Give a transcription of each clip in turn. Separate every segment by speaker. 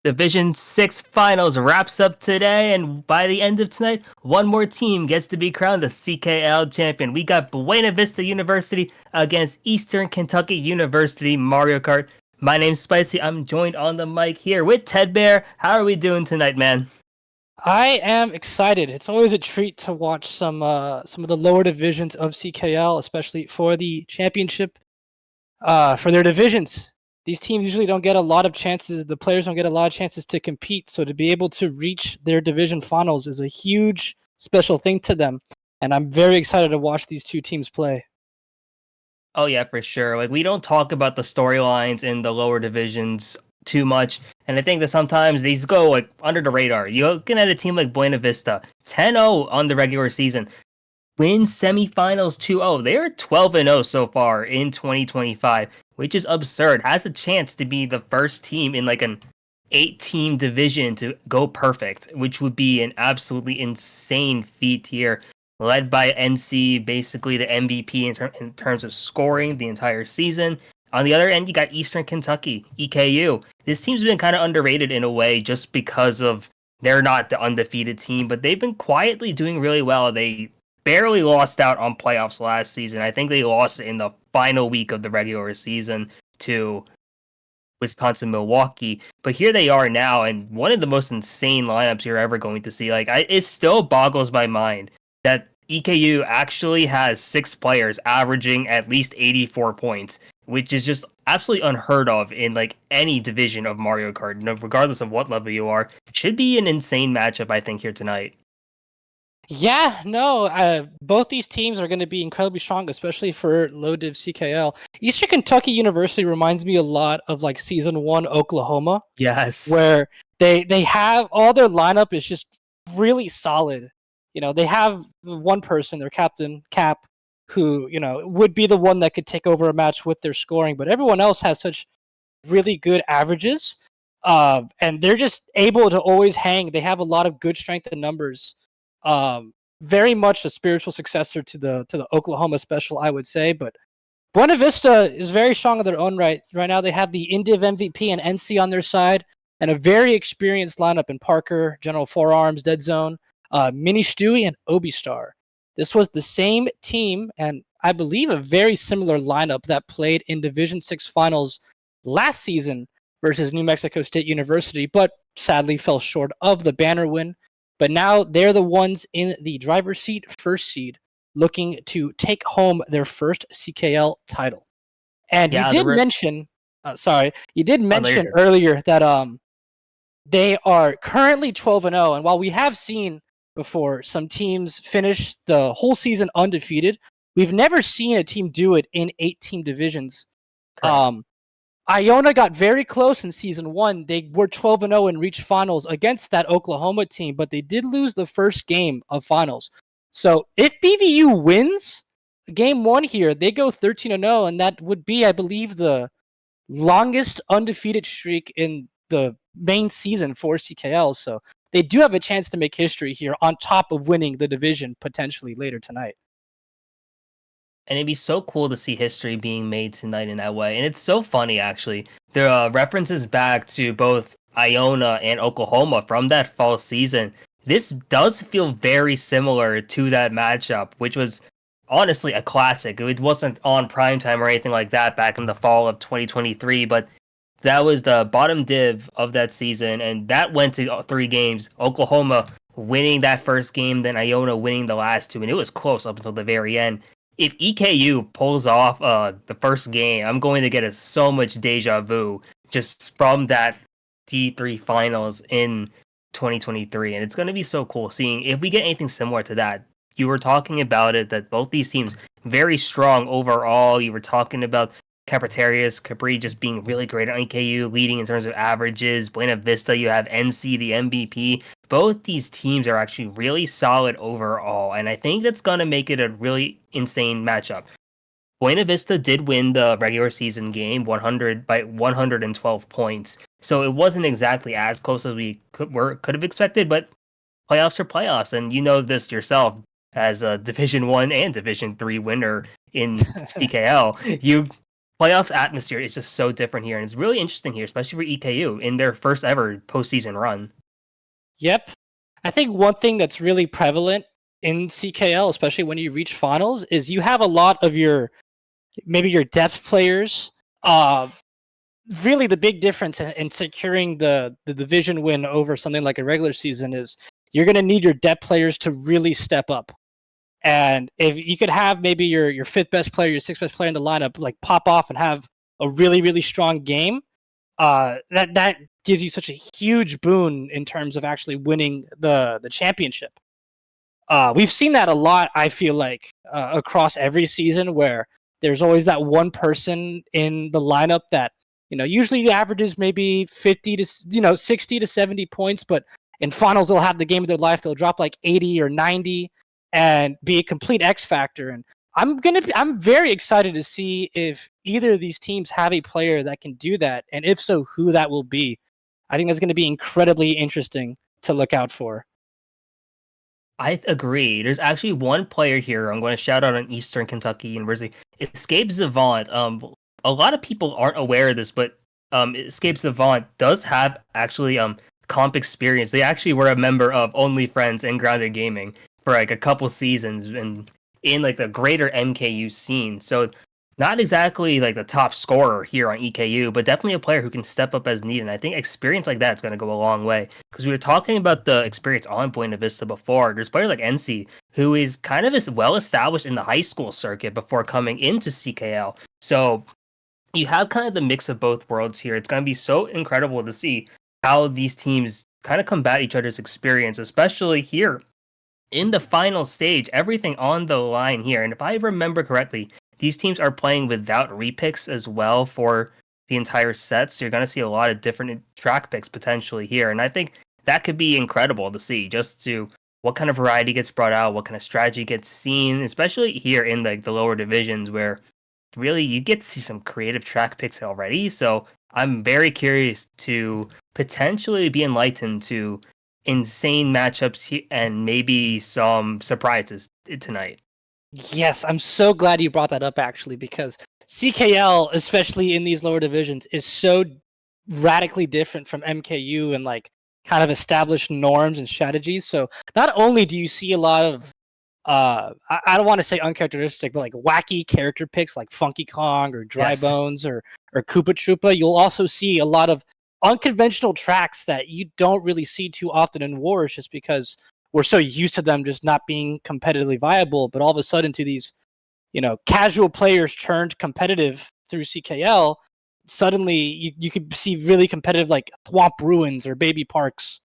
Speaker 1: Division 6 finals wraps up today, and by the end of tonight, one more team gets to be crowned the CKL champion. We got Buena Vista University against Eastern Kentucky University Mario Kart. My name's Spicy. I'm joined on the mic here with Ted Bear. How are we doing tonight, man?
Speaker 2: I am excited. It's always a treat to watch some of the lower divisions of CKL, especially for the championship. For their divisions, these teams usually don't get a lot of chances. The players don't get a lot of chances to compete. So to be able to reach their division finals is a huge special thing to them. And I'm very excited to watch these two teams play.
Speaker 1: Oh yeah, for sure. Like we don't talk about the storylines in the lower divisions too much, and I think that sometimes these go like under the radar. You're looking at a team like Buena Vista, 10-0 on the regular season, win semifinals 2-0. They're 12-0 so far in 2025, which is absurd. Has a chance to be the first team in like an 8-team division to go perfect, which would be an absolutely insane feat here. Led by NC, basically the MVP in terms of scoring the entire season. On the other end, you got Eastern Kentucky, EKU. This team's been kind of underrated in a way just because of they're not the undefeated team, but they've been quietly doing really well. They barely lost out on playoffs last season. I think they lost in the final week of the regular season to Wisconsin Milwaukee. But here they are now, and one of the most insane lineups you're ever going to see. It still boggles my mind that EKU actually has 6 players averaging at least 84 points, which is just absolutely unheard of in like any division of Mario Kart, regardless of what level you are. It should be an insane matchup, I think, here tonight.
Speaker 2: Yeah, no, both these teams are going to be incredibly strong, especially for low div CKL. Eastern Kentucky University reminds me a lot of like season 1 Oklahoma,
Speaker 1: Yes.
Speaker 2: where they have all their lineup is just really solid. You know, they have one person, their captain Cap, who would be the one that could take over a match with their scoring, but everyone else has such really good averages, and they're just able to always hang. They have a lot of good strength in numbers. Very much a spiritual successor to the Oklahoma special, I would say, but Buena Vista is very strong in their own right. Right now, they have the Indiv MVP and NC on their side, and a very experienced lineup in Parker, General Forearms, Dead Zone, Mini Stewie, and Obi Star. This was the same team, and I believe a very similar lineup that played in Division 6 finals last season versus New Mexico State University, but sadly fell short of the banner win. But now they're the ones in the driver's seat, first seed, looking to take home their first CKL title. And you
Speaker 1: Yeah,
Speaker 2: did mention, you did
Speaker 1: oh, no, you're
Speaker 2: mention
Speaker 1: good.
Speaker 2: earlier that they are currently 12-0, and while we have seen before some teams finish the whole season undefeated, we've never seen a team do it in 8-team divisions.
Speaker 1: Correct.
Speaker 2: Um, Iona got very close in season 1. They were 12-0 and reached finals against that Oklahoma team, but they did lose the first game of finals. So if BVU wins game 1 here, they go 13-0, and that would be, I believe, the longest undefeated streak in the main season for CKL. So they do have a chance to make history here on top of winning the division potentially later tonight.
Speaker 1: And it'd be so cool to see history being made tonight in that way. And it's so funny, actually. There are references back to both Iona and Oklahoma from that fall season. This does feel very similar to that matchup, which was honestly a classic. It wasn't on primetime or anything like that back in the fall of 2023, but that was the bottom div of that season, and that went to 3 games. Oklahoma winning that first game, then Iona winning the last 2, and it was close up until the very end. If EKU pulls off the first game, I'm going to get so much deja vu just from that D3 finals in 2023, and it's going to be so cool seeing if we get anything similar to that. You were talking about it that both these teams very strong overall. You were talking about Capritarius, Capri just being really great at NKU, leading in terms of averages. Buena Vista, you have NC, the MVP. Both these teams are actually really solid overall, and I think that's going to make it a really insane matchup. Buena Vista did win the regular season game 100 by 112 points, so it wasn't exactly as close as we could have expected, but playoffs are playoffs, and you know this yourself as a Division 1 and Division 3 winner in CKL. You playoffs atmosphere is just so different here, and it's really interesting here, especially for EKU in their first ever postseason run.
Speaker 2: Yep. I think one thing that's really prevalent in CKL, especially when you reach finals, is you have a lot of maybe your depth players. Really, the big difference in securing the division win over something like a regular season is you're going to need your depth players to really step up. And if you could have maybe your fifth best player, your sixth best player in the lineup, like pop off and have a really really strong game, that gives you such a huge boon in terms of actually winning the championship. We've seen that a lot. I feel like across every season where there's always that one person in the lineup that usually averages maybe 50 to 60 to 70 points, but in finals they'll have the game of their life. They'll drop like 80 or 90 and be a complete X factor. And I'm very excited to see if either of these teams have a player that can do that, and if so, who that will be. I think that's going to be incredibly interesting to look out for.
Speaker 1: I agree. There's actually one player here I'm going to shout out on Eastern Kentucky University. Escape Savant. A lot of people aren't aware of this, but Escape Savant does have actually comp experience. They actually were a member of Only Friends and Grounded Gaming for like a couple seasons and in like the greater MKU scene. So not exactly like the top scorer here on EKU, but definitely a player who can step up as needed. And I think experience like that's going to go a long way. Because we were talking about the experience on Buena Vista before. There's players like NC who is kind of as well established in the high school circuit before coming into CKL. So you have kind of the mix of both worlds here. It's going to be so incredible to see how these teams kind of combat each other's experience, especially here in the final stage, everything on the line here. And if I remember correctly, these teams are playing without repicks as well for the entire set. So you're going to see a lot of different track picks potentially here. And I think that could be incredible to see just to what kind of variety gets brought out, what kind of strategy gets seen, especially here in the lower divisions where really you get to see some creative track picks already. So I'm very curious to potentially be enlightened to insane matchups and maybe some surprises tonight.
Speaker 2: Yes, I'm so glad you brought that up actually, because CKL, especially in these lower divisions, is so radically different from MKU and like kind of established norms and strategies. So not only do you see a lot of I don't want to say uncharacteristic, but like wacky character picks like Funky Kong or Dry
Speaker 1: Yes.
Speaker 2: Bones or Koopa Troopa, you'll also see a lot of unconventional tracks that you don't really see too often in wars, just because we're so used to them just not being competitively viable. But all of a sudden, to these casual players turned competitive through CKL, suddenly you could see really competitive like Thwomp Ruins or Baby Parks,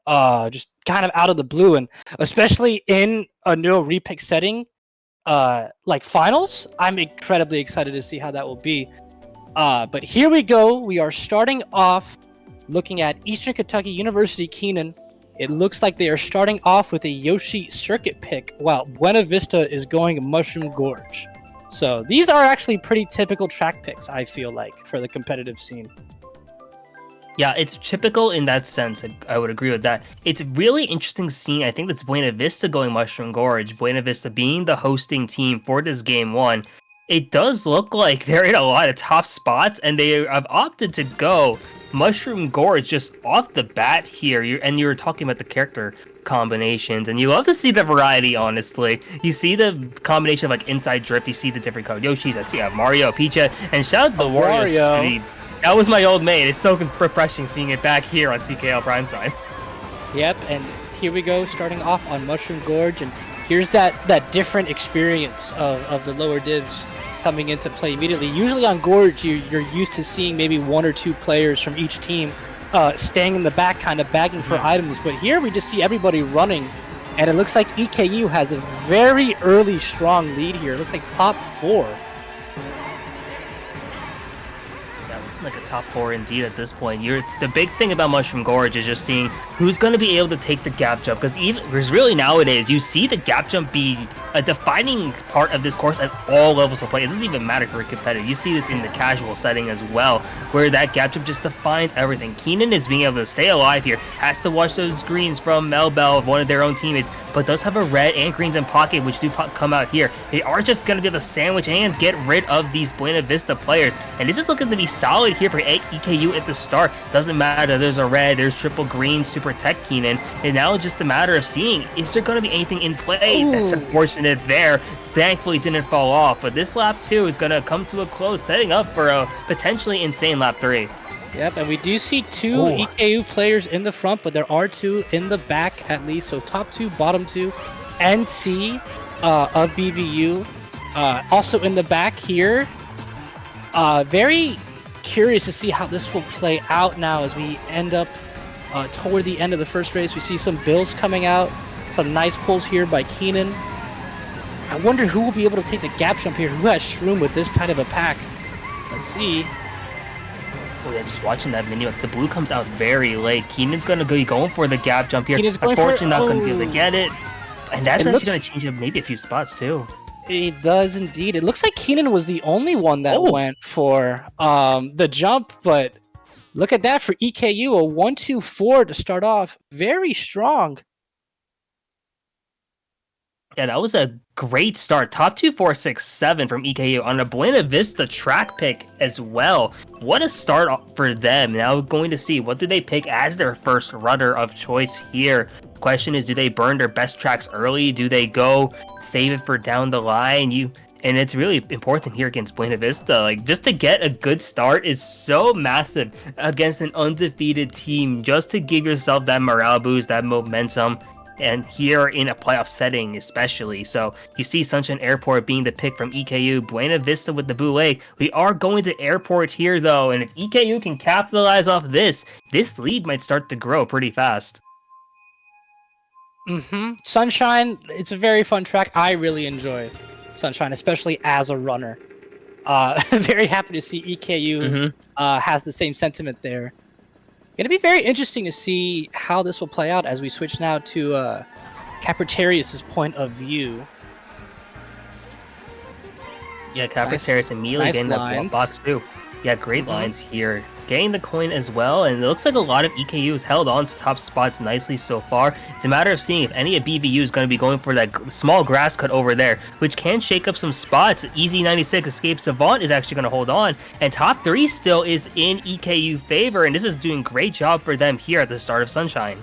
Speaker 2: just kind of out of the blue. And especially in a no repick setting, like finals, I'm incredibly excited to see how that will be. But here we go. We are starting off looking at Eastern Kentucky University Keenan. It looks like they are starting off with a Yoshi circuit pick, while Buena Vista is going Mushroom Gorge. So these are actually pretty typical track picks, I feel like, for the competitive scene.
Speaker 1: Yeah, it's typical in that sense. I would agree with that. It's really interesting seeing, I think that's Buena Vista going Mushroom Gorge, Buena Vista being the hosting team for this game one. It does look like they're in a lot of tough spots, and they have opted to go Mushroom Gorge just off the bat here. You were talking about the character combinations, and you love to see the variety, honestly. You see the combination of like Inside Drift, you see the different code Yoshis, I see Mario, Peach, and shout out to the Warriors.
Speaker 2: Mario.
Speaker 1: That was my old main. It's so refreshing seeing it back here on CKL Primetime.
Speaker 2: Yep, and here we go, starting off on Mushroom Gorge, and here's that different experience of the lower divs coming into play immediately. Usually on Gorge, you're used to seeing maybe one or two players from each team staying in the back, kind of bagging for items, but here we just see everybody running, and it looks like EKU has a very early, strong lead here. It looks like top 4.
Speaker 1: like a top 4 indeed at this point. It's the big thing about Mushroom Gorge is just seeing who's going to be able to take the gap jump, because really nowadays you see the gap jump be a defining part of this course at all levels of play. It doesn't even matter for a competitive. You see this in the casual setting as well, where that gap jump just defines everything. Keenan is being able to stay alive here, has to watch those greens from Melbell, one of their own teammates, but does have a red and greens in pocket, which do come out here. They are just going to be able to sandwich and get rid of these Buena Vista players, and this is looking to be solid here for EKU at the start. Doesn't matter, there's a red, there's triple greens to protect Keenan, and now it's just a matter of seeing, is there going to be anything in play? Ooh. That's unfortunate there. Thankfully didn't fall off, but this lap 2 is going to come to a close, setting up for a potentially insane lap 3.
Speaker 2: Yep, and we do see 2 EKU players in the front, but there are 2 in the back at least. So top 2, bottom 2, NC of BVU also in the back here. Very curious to see how this will play out now as we end up toward the end of the first race. We see some bills coming out, some nice pulls here by Keenan. I wonder who will be able to take the gap jump here. Who has Shroom with this tight of a pack? Let's see.
Speaker 1: Oh yeah, just watching that video, the blue comes out very late. Keenan's going to be going for the gap jump here. Unfortunately, not going to be able to get it. And that's actually going to change up maybe a few spots too.
Speaker 2: It does indeed. It looks like Keenan was the only one that went for the jump, but look at that for EKU, a 1-2-4 to start off. Very strong.
Speaker 1: Yeah, that was a great start. Top 2, 4, 6, 7 from EKU on a Buena Vista track pick as well. What a start for them. Now going to see what do they pick as their first rudder of choice here. The question is, do they burn their best tracks early? Do they go save it for down the line? And it's really important here against Buena Vista. Like, just to get a good start is so massive against an undefeated team, just to give yourself that morale boost, that momentum. And here in a playoff setting especially. So you see Sunshine Airport being the pick from EKU, Buena Vista with the Boule. We are going to Airport here though, and if EKU can capitalize off this lead might start to grow pretty fast.
Speaker 2: Sunshine, it's a very fun track. I really enjoy Sunshine, especially as a runner. Very happy to see EKU has the same sentiment there. Going to be very interesting to see how this will play out as we switch now to Capritarius' point of view.
Speaker 1: Yeah, Capritarius immediately getting that box too. Yeah, great lines here. Getting the coin as well, and it looks like a lot of EKU has held on to top spots nicely so far. It's a matter of seeing if any of BVU is going to be going for that small grass cut over there, which can shake up some spots. Easy 96 Escape Savant is actually going to hold on, and top 3 still is in EKU favor, and this is doing great job for them here at the start of Sunshine.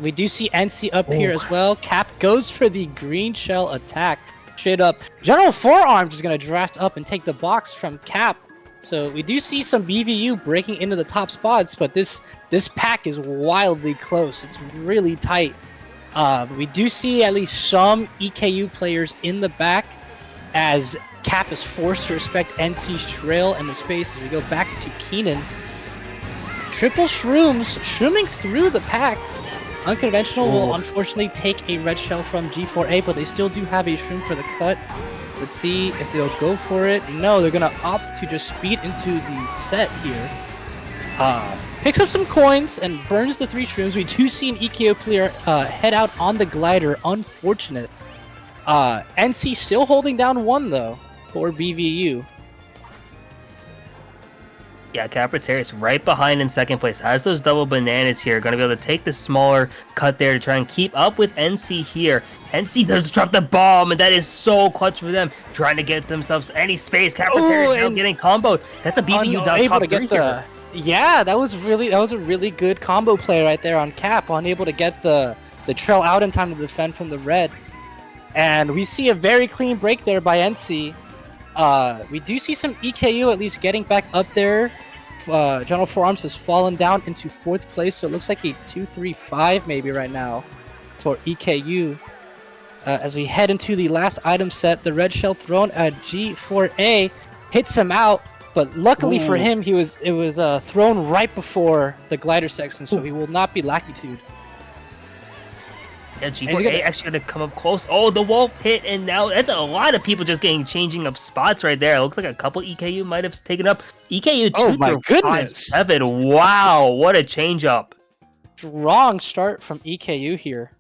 Speaker 2: We do see NC up here as well. Cap goes for the green shell attack. Straight up. General Forearms is going to draft up and take the box from Cap. So we do see some BVU breaking into the top spots, but this pack is wildly close. It's really tight. We do see at least some EKU players in the back as Cap is forced to respect NC's trail and the space as we go back to Keenan. Triple Shrooms, shrooming through the pack. Unconventional will unfortunately take a red shell from G4A, but they still do have a Shroom for the cut. Let's see if they'll go for it. No, they're going to opt to just speed into the set here. Picks up some coins and burns the 3 Shrooms. We do see an EKO player head out on the glider. Unfortunate. NC still holding down 1, though, for BVU.
Speaker 1: Yeah, Capritarius right behind in second place. Has those double bananas here. Going to be able to take the smaller cut there to try and keep up with NC here. NC does drop the bomb, and that is so clutch for them. Trying to get themselves any space. Capritarius now getting comboed. That's a BVU down top 3 here.
Speaker 2: Yeah, that was a really good combo play right there on Cap. Unable to get the trail out in time to defend from the red. And we see a very clean break there by NC. We do see some EKU at least getting back up there. General Forearms has fallen down into 4th place, so it looks like a 2-3-5 maybe right now for EKU. As we head into the last item set, the red shell thrown at G4A hits him out, but luckily for him, it was thrown right before the glider section, so he will not be lackitude.
Speaker 1: Yeah, G4A actually going to come up close. Oh, the wolf hit, and now that's a lot of people just changing up spots right there. It looks like a couple EKU might have taken up. EKU 2
Speaker 2: Oh my
Speaker 1: through
Speaker 2: goodness.
Speaker 1: 5-7. Wow, what a change up.
Speaker 2: Strong start from EKU here.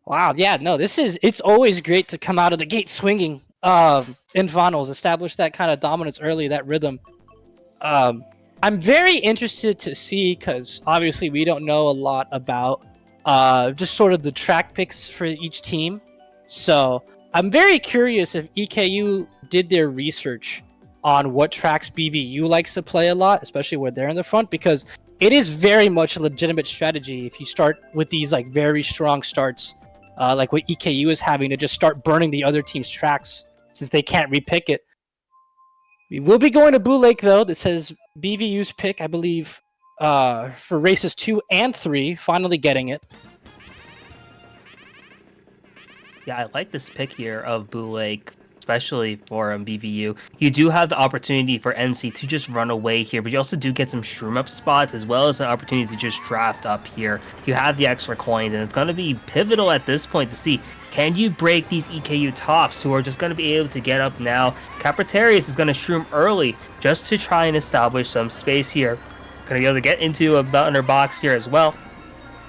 Speaker 2: Wow, yeah, no, it's always great to come out of the gate swinging in finals, establish that kind of dominance early, that rhythm. I'm very interested to see, because obviously we don't know a lot about just sort of the track picks for each team. So I'm very curious if EKU did their research on what tracks BVU likes to play a lot, especially where they're in the front, because it is very much a legitimate strategy if you start with these like very strong starts, like what EKU is having, to just start burning the other team's tracks since they can't repick it. We will be going to Blue Lake, though. That says BVU's pick, I believe, for races 2 and 3, finally getting it.
Speaker 1: Yeah, I like this pick here of Blue Lake, especially for BVU. You do have the opportunity for NC to just run away here, but you also do get some shroom up spots, as well as an opportunity to just draft up here. You have the extra coins, and it's going to be pivotal at this point to see, can you break these EKU tops who are just going to be able to get up now? Capritarius is going to shroom early just to try and establish some space here. Going to be able to get into a button or box here as well.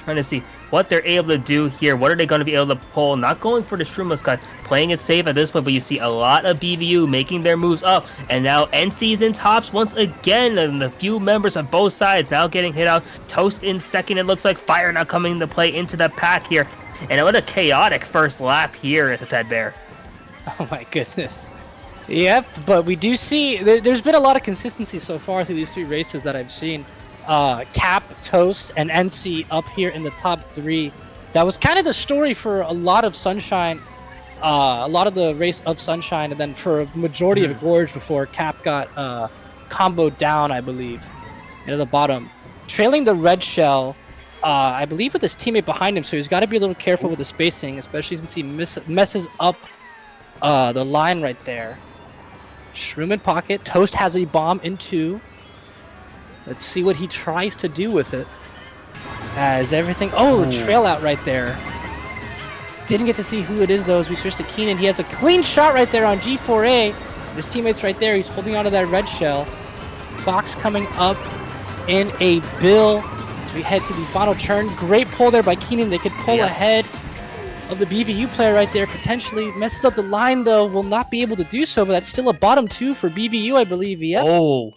Speaker 1: Trying to see what they're able to do here. What are they going to be able to pull? Not going for the Shroomless cut, playing it safe at this point, but you see a lot of BVU making their moves up, and now NC's in tops once again, and the few members on both sides now getting hit out. Toast in second. It looks like Fire now coming into play into the pack here, and what a chaotic first lap here at the Ted Bear.
Speaker 2: Oh my goodness. Yep, but we do see there's been a lot of consistency so far through these 3 races that I've seen. Cap, Toast, and NC up here in the top 3. That was kind of the story for a lot of Sunshine, a lot of the race of Sunshine, and then for a majority of Gorge before Cap got comboed down, I believe, into the bottom. Trailing the red shell, I believe, with his teammate behind him, so he's got to be a little careful with the spacing, especially since he messes up the line right there. Shroom in pocket. Toast has a bomb in 2. Let's see what he tries to do with it. As everything... Oh, trail out right there. Didn't get to see who it is, though, as we switch to Keenan. He has a clean shot right there on G4A. His teammate's right there. He's holding onto that red shell. Fox coming up in a bill as we head to the final turn. Great pull there by Keenan. They could pull ahead of the BVU player right there. Potentially messes up the line, though. Will not be able to do so, but that's still a bottom 2 for BVU, I believe. Yep.
Speaker 1: Oh.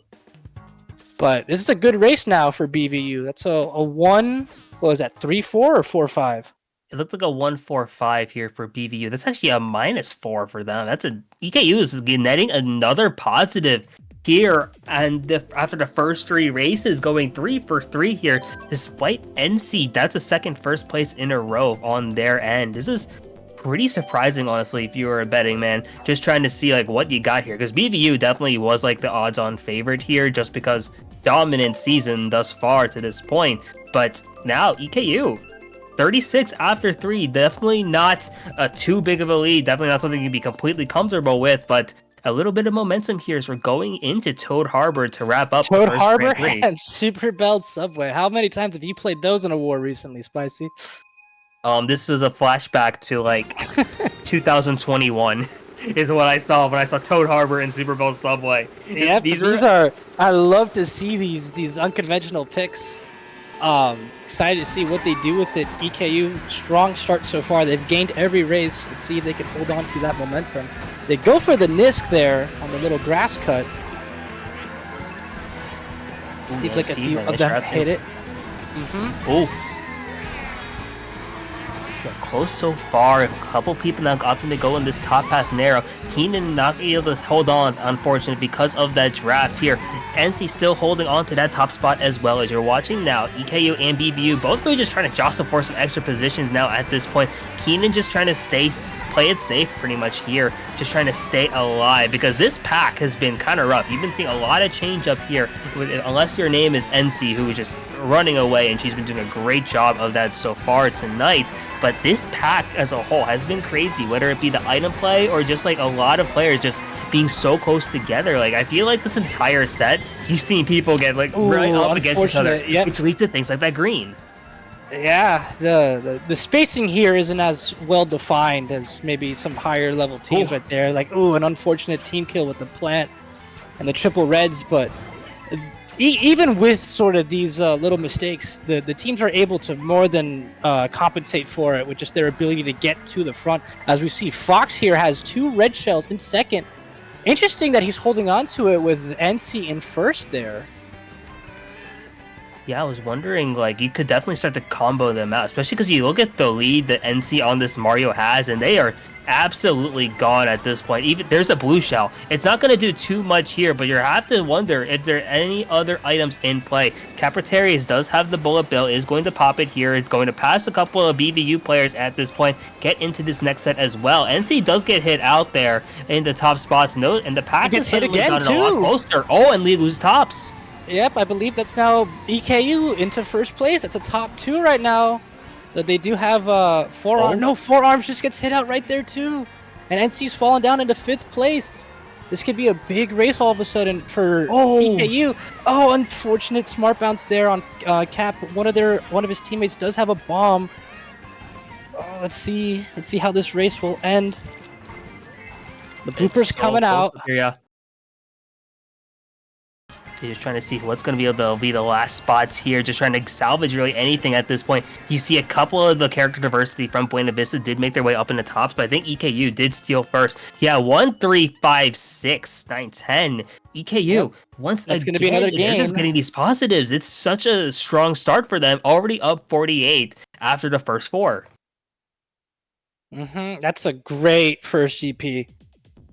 Speaker 2: But this is a good race now for BVU. That's a 1, what was that, 3-4 or 4-5?
Speaker 1: It looked like a 1-4-5 here for BVU. That's actually a -4 for them. That's a EKU is netting another positive here, and after the first 3 races, going 3 for 3 here, despite NC. That's a second first place in a row on their end. This is pretty surprising, honestly, if you were a betting man, just trying to see like what you got here, because BVU definitely was like the odds-on favorite here, just because dominant season thus far to this point. But now EKU 36 after 3, definitely not too big of a lead, definitely not something you'd be completely comfortable with, but a little bit of momentum here as we're going into Toad Harbor to wrap up
Speaker 2: Toad Harbor and Super Bell Subway. How many times have you played those in a war recently, Spicy?
Speaker 1: This was a flashback to like 2021 is what I saw when I saw Toad Harbor and Super Bowl Subway.
Speaker 2: Yep, these are I love to see these unconventional picks. Excited to see what they do with it. EKU, strong start so far. They've gained every race. Let's see if they can hold on to that momentum. They go for the Nisk there on the little grass cut. Seems like a few of them hit it.
Speaker 1: Oh. Close so far. A couple people now opting to go in this top path narrow. Keenan not able to hold on, unfortunately, because of that draft here. NC still holding on to that top spot as well. As you're watching now, EKU and BVU both really just trying to jostle for some extra positions now at this point. Keenan just trying to play it safe pretty much here, just trying to stay alive, because this pack has been kind of rough. You've been seeing a lot of change up here, unless your name is NC, who is just running away, and she's been doing a great job of that so far tonight. But this pack as a whole has been crazy, whether it be the item play or just like a lot of players just being so close together. Like, I feel like this entire set, you've seen people get like right up against each other, which leads to things like that green.
Speaker 2: Yeah, the spacing here isn't as well defined as maybe some higher level teams
Speaker 1: Ooh.
Speaker 2: right there. Like, ooh, an unfortunate team kill with the plant and the triple reds, but even with sort of these little mistakes, the teams are able to more than compensate for it with just their ability to get to the front. As we see, Fox here has 2 red shells in second. Interesting that he's holding on to it with NC in first there.
Speaker 1: Yeah, I was wondering, like, you could definitely start to combo them out, especially because you look at the lead that NC on this Mario has, and they are absolutely gone at this point. Even there's a blue shell. It's not going to do too much here, but you have to wonder if there are any other items in play. Capritarius does have the bullet bill, is going to pop it here. It's going to pass a couple of BBU players at this point, get into this next set as well. NC does get hit out there in the top spots, and the pack has suddenly gotten a lot closer. Oh, and Lee lose tops.
Speaker 2: Yep, I believe that's now EKU into first place. That's a top 2 right now. That they do have forearm.
Speaker 1: Oh.
Speaker 2: No, forearms just gets hit out right there too. And NC's fallen down into 5th place. This could be a big race all of a sudden for EKU. Oh, unfortunate smart bounce there on Cap. One of his teammates does have a bomb. Oh, let's see how this race will end. The bloopers coming out.
Speaker 1: Yeah. You're just trying to see what's going to be able to be the last spots here. Just trying to salvage really anything at this point. You see a couple of the character diversity from Buena Vista did make their way up in the tops, but I think EKU did steal first. Yeah, 1, 3, 5, 6, 9, 10. EKU,
Speaker 2: yep.
Speaker 1: once
Speaker 2: that's
Speaker 1: again,
Speaker 2: going to be another game.
Speaker 1: They're just getting these positives. It's such a strong start for them. Already up 48 after the first 4.
Speaker 2: That's a great first GP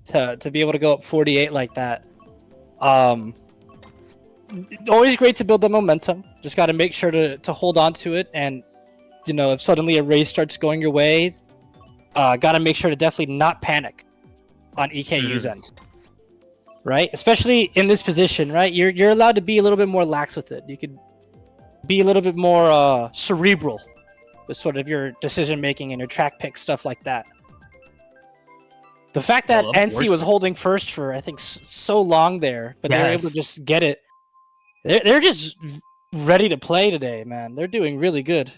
Speaker 2: to be able to go up 48 like that. Always great to build the momentum. Just got to make sure to hold on to it, and if suddenly a race starts going your way, got to make sure to definitely not panic on EKU's end, right? Especially in this position, right? You're allowed to be a little bit more lax with it. You could be a little bit more cerebral with sort of your decision making and your track pick, stuff like that. The fact that NC was holding first for I think so long there, but they were able to just get it. They're just ready to play today, man. They're doing really good.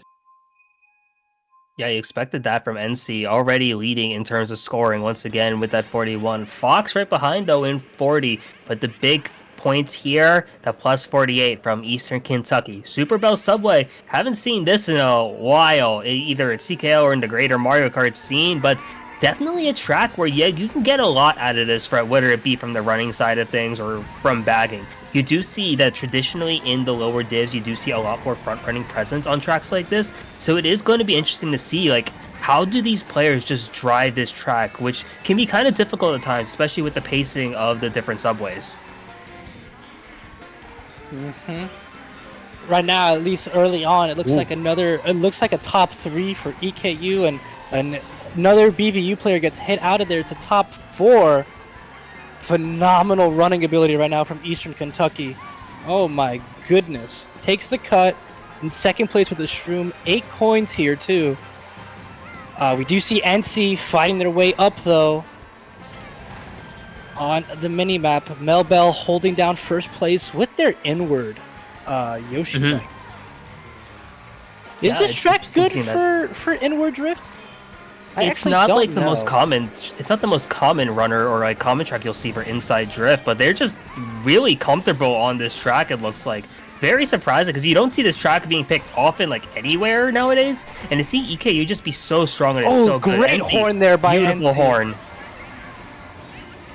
Speaker 1: Yeah, you expected that from NC, already leading in terms of scoring once again with that 41. Fox right behind, though, in 40. But the big points here, the plus 48 from Eastern Kentucky. Super Bell Subway, haven't seen this in a while, either at CKL or in the greater Mario Kart scene, but definitely a track where you can get a lot out of this, whether it be from the running side of things or from bagging. You do see that traditionally in the lower divs, you do see a lot more front-running presence on tracks like this. So it is going to be interesting to see, like, how do these players just drive this track, which can be kind of difficult at times, especially with the pacing of the different subways.
Speaker 2: Right now, at least early on, it looks like a top 3 for EKU, and another BVU player gets hit out of there to top 4. Phenomenal running ability right now from Eastern Kentucky. Oh my goodness. Takes the cut in second place with the Shroom. 8 coins here too. We do see NC fighting their way up though. On the mini-map, Mel Bell holding down first place with their inward Yoshi. Is this track good for inward drift?
Speaker 1: It's not like the most common. It's not the most common runner or like common track you'll see for inside drift, but they're just really comfortable on this track. It looks like very surprising because you don't see this track being picked often like anywhere nowadays. And to see EKU just be so strong and it's so good.
Speaker 2: Great horn there by
Speaker 1: beautiful
Speaker 2: NC.
Speaker 1: Horn.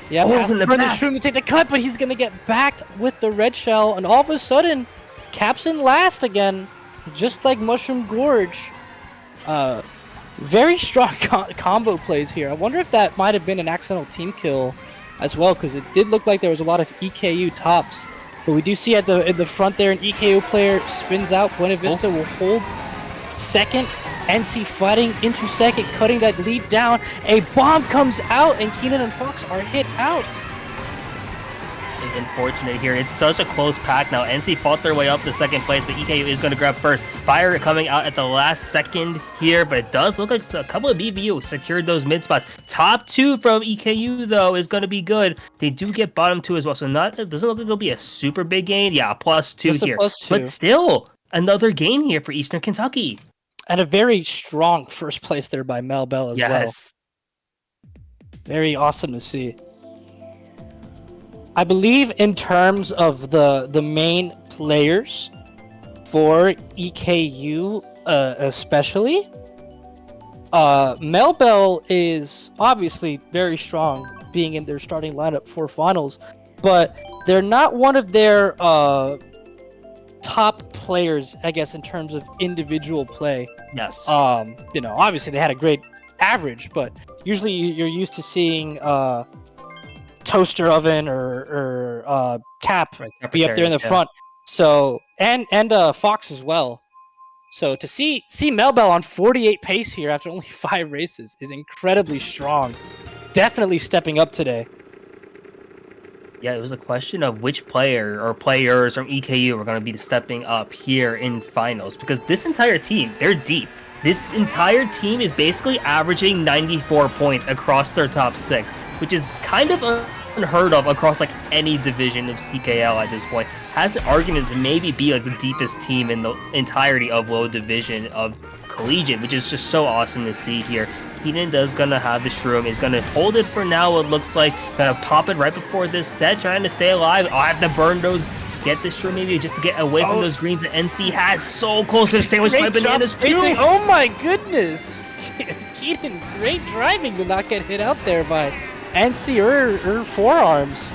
Speaker 2: Yeah, in the Shroom to take the cut, but he's gonna get backed with the red shell, and all of a sudden, Cap's in last again, just like Mushroom Gorge. Very strong combo plays here. I wonder if that might have been an accidental team kill as well, because it did look like there was a lot of EKU tops. But we do see at the front there, an EKU player spins out. Buena Vista will hold second. NC fighting into second, cutting that lead down. A bomb comes out, and Keenan and Fox are hit out.
Speaker 1: Is unfortunate here. It's such a close pack now. NC fought their way up to second place, but EKU is going to grab first. Fire coming out at the last second here, but it does look like a couple of BVU secured those mid spots. Top 2 from EKU though is going to be good. They do get bottom 2 as well, so it doesn't look like it'll be a super big gain. Yeah, plus 2 here,
Speaker 2: +2.
Speaker 1: but still another gain here for Eastern Kentucky.
Speaker 2: And a very strong first place there by Mel Bell as well.
Speaker 1: Yes.
Speaker 2: Very awesome to see. I believe in terms of the main players for EKU, especially, Mel Bell is obviously very strong, being in their starting lineup for finals, but they're not one of their top players, I guess, in terms of individual play.
Speaker 1: Yes.
Speaker 2: Obviously they had a great average, but usually you're used to seeing Toaster Oven or Cap
Speaker 1: Right,
Speaker 2: be up there in the
Speaker 1: yeah.
Speaker 2: front. So and Fox as well. So to see Mel Bell on 48 pace here after only 5 races is incredibly strong. Definitely stepping up today.
Speaker 1: Yeah, it was a question of which player or players from EKU were going to be stepping up here in finals, because this entire team, they're deep. This entire team is basically averaging 94 points across their top 6, which is kind of unheard of across like any division of CKL at this point. Has arguments to maybe be like the deepest team in the entirety of low division of collegiate, which is just so awesome to see here. Keenan does gonna have the shroom. He's gonna hold it for now. It looks like gonna pop it right before this set, trying to stay alive. Oh, I have to burn those. Get this shroom maybe just to get away from those greens that NC has. So close to sandwich by Bananas too.
Speaker 2: Oh my goodness! Keenan, great driving to not get hit out there by NC or forearms.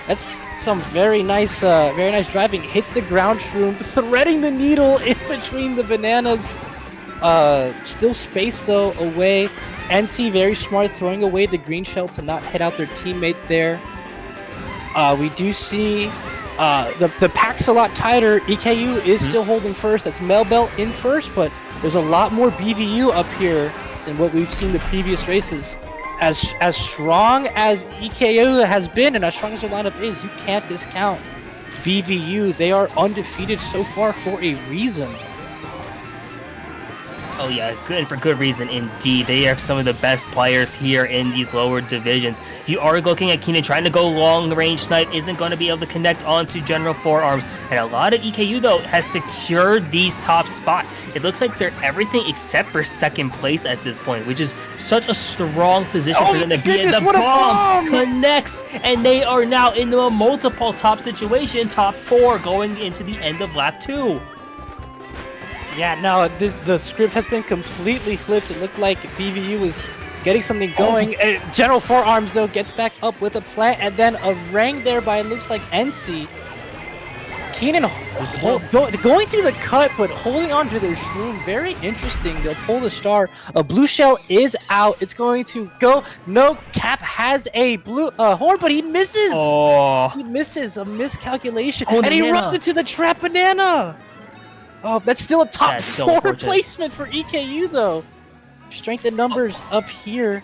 Speaker 2: That's some very nice driving. Hits the ground shroom, threading the needle in between the bananas. Still space though away. NC very smart, throwing away the green shell to not hit out their teammate there. We do see the pack's a lot tighter. EKU is still holding first. That's Mel Bell in first, but there's a lot more BVU up here than what we've seen the previous races. As strong as EKU has been and as strong as their lineup is, you can't discount BVU. They are undefeated so far for a reason.
Speaker 1: Oh yeah, good for good reason indeed. They are some of the best players here in these lower divisions. You are looking at Keenan trying to go long range snipe, isn't going to be able to connect onto General Forearms. And a lot of EKU though has secured these top spots. It looks like they're everything except for second place at this point, which is such a strong position for them to be in. The bomb connects, and they are now into a multiple top situation, top 4 going into the end of lap 2.
Speaker 2: Yeah, no, the script has been completely flipped. It looked like BVU was getting something going. General Forearms, though, gets back up with a plant, and then a rang there by, it looks like, NC. Keenan going through the cut, but holding on to their shroom. Very interesting. They'll pull the star. A blue shell is out. It's going to go. No, Cap has a blue horn, but he misses.
Speaker 1: Oh.
Speaker 2: He misses. A miscalculation. And he runs into the trap banana. Oh, that's still a top 4 placement for EKU, though. Strength in numbers up here.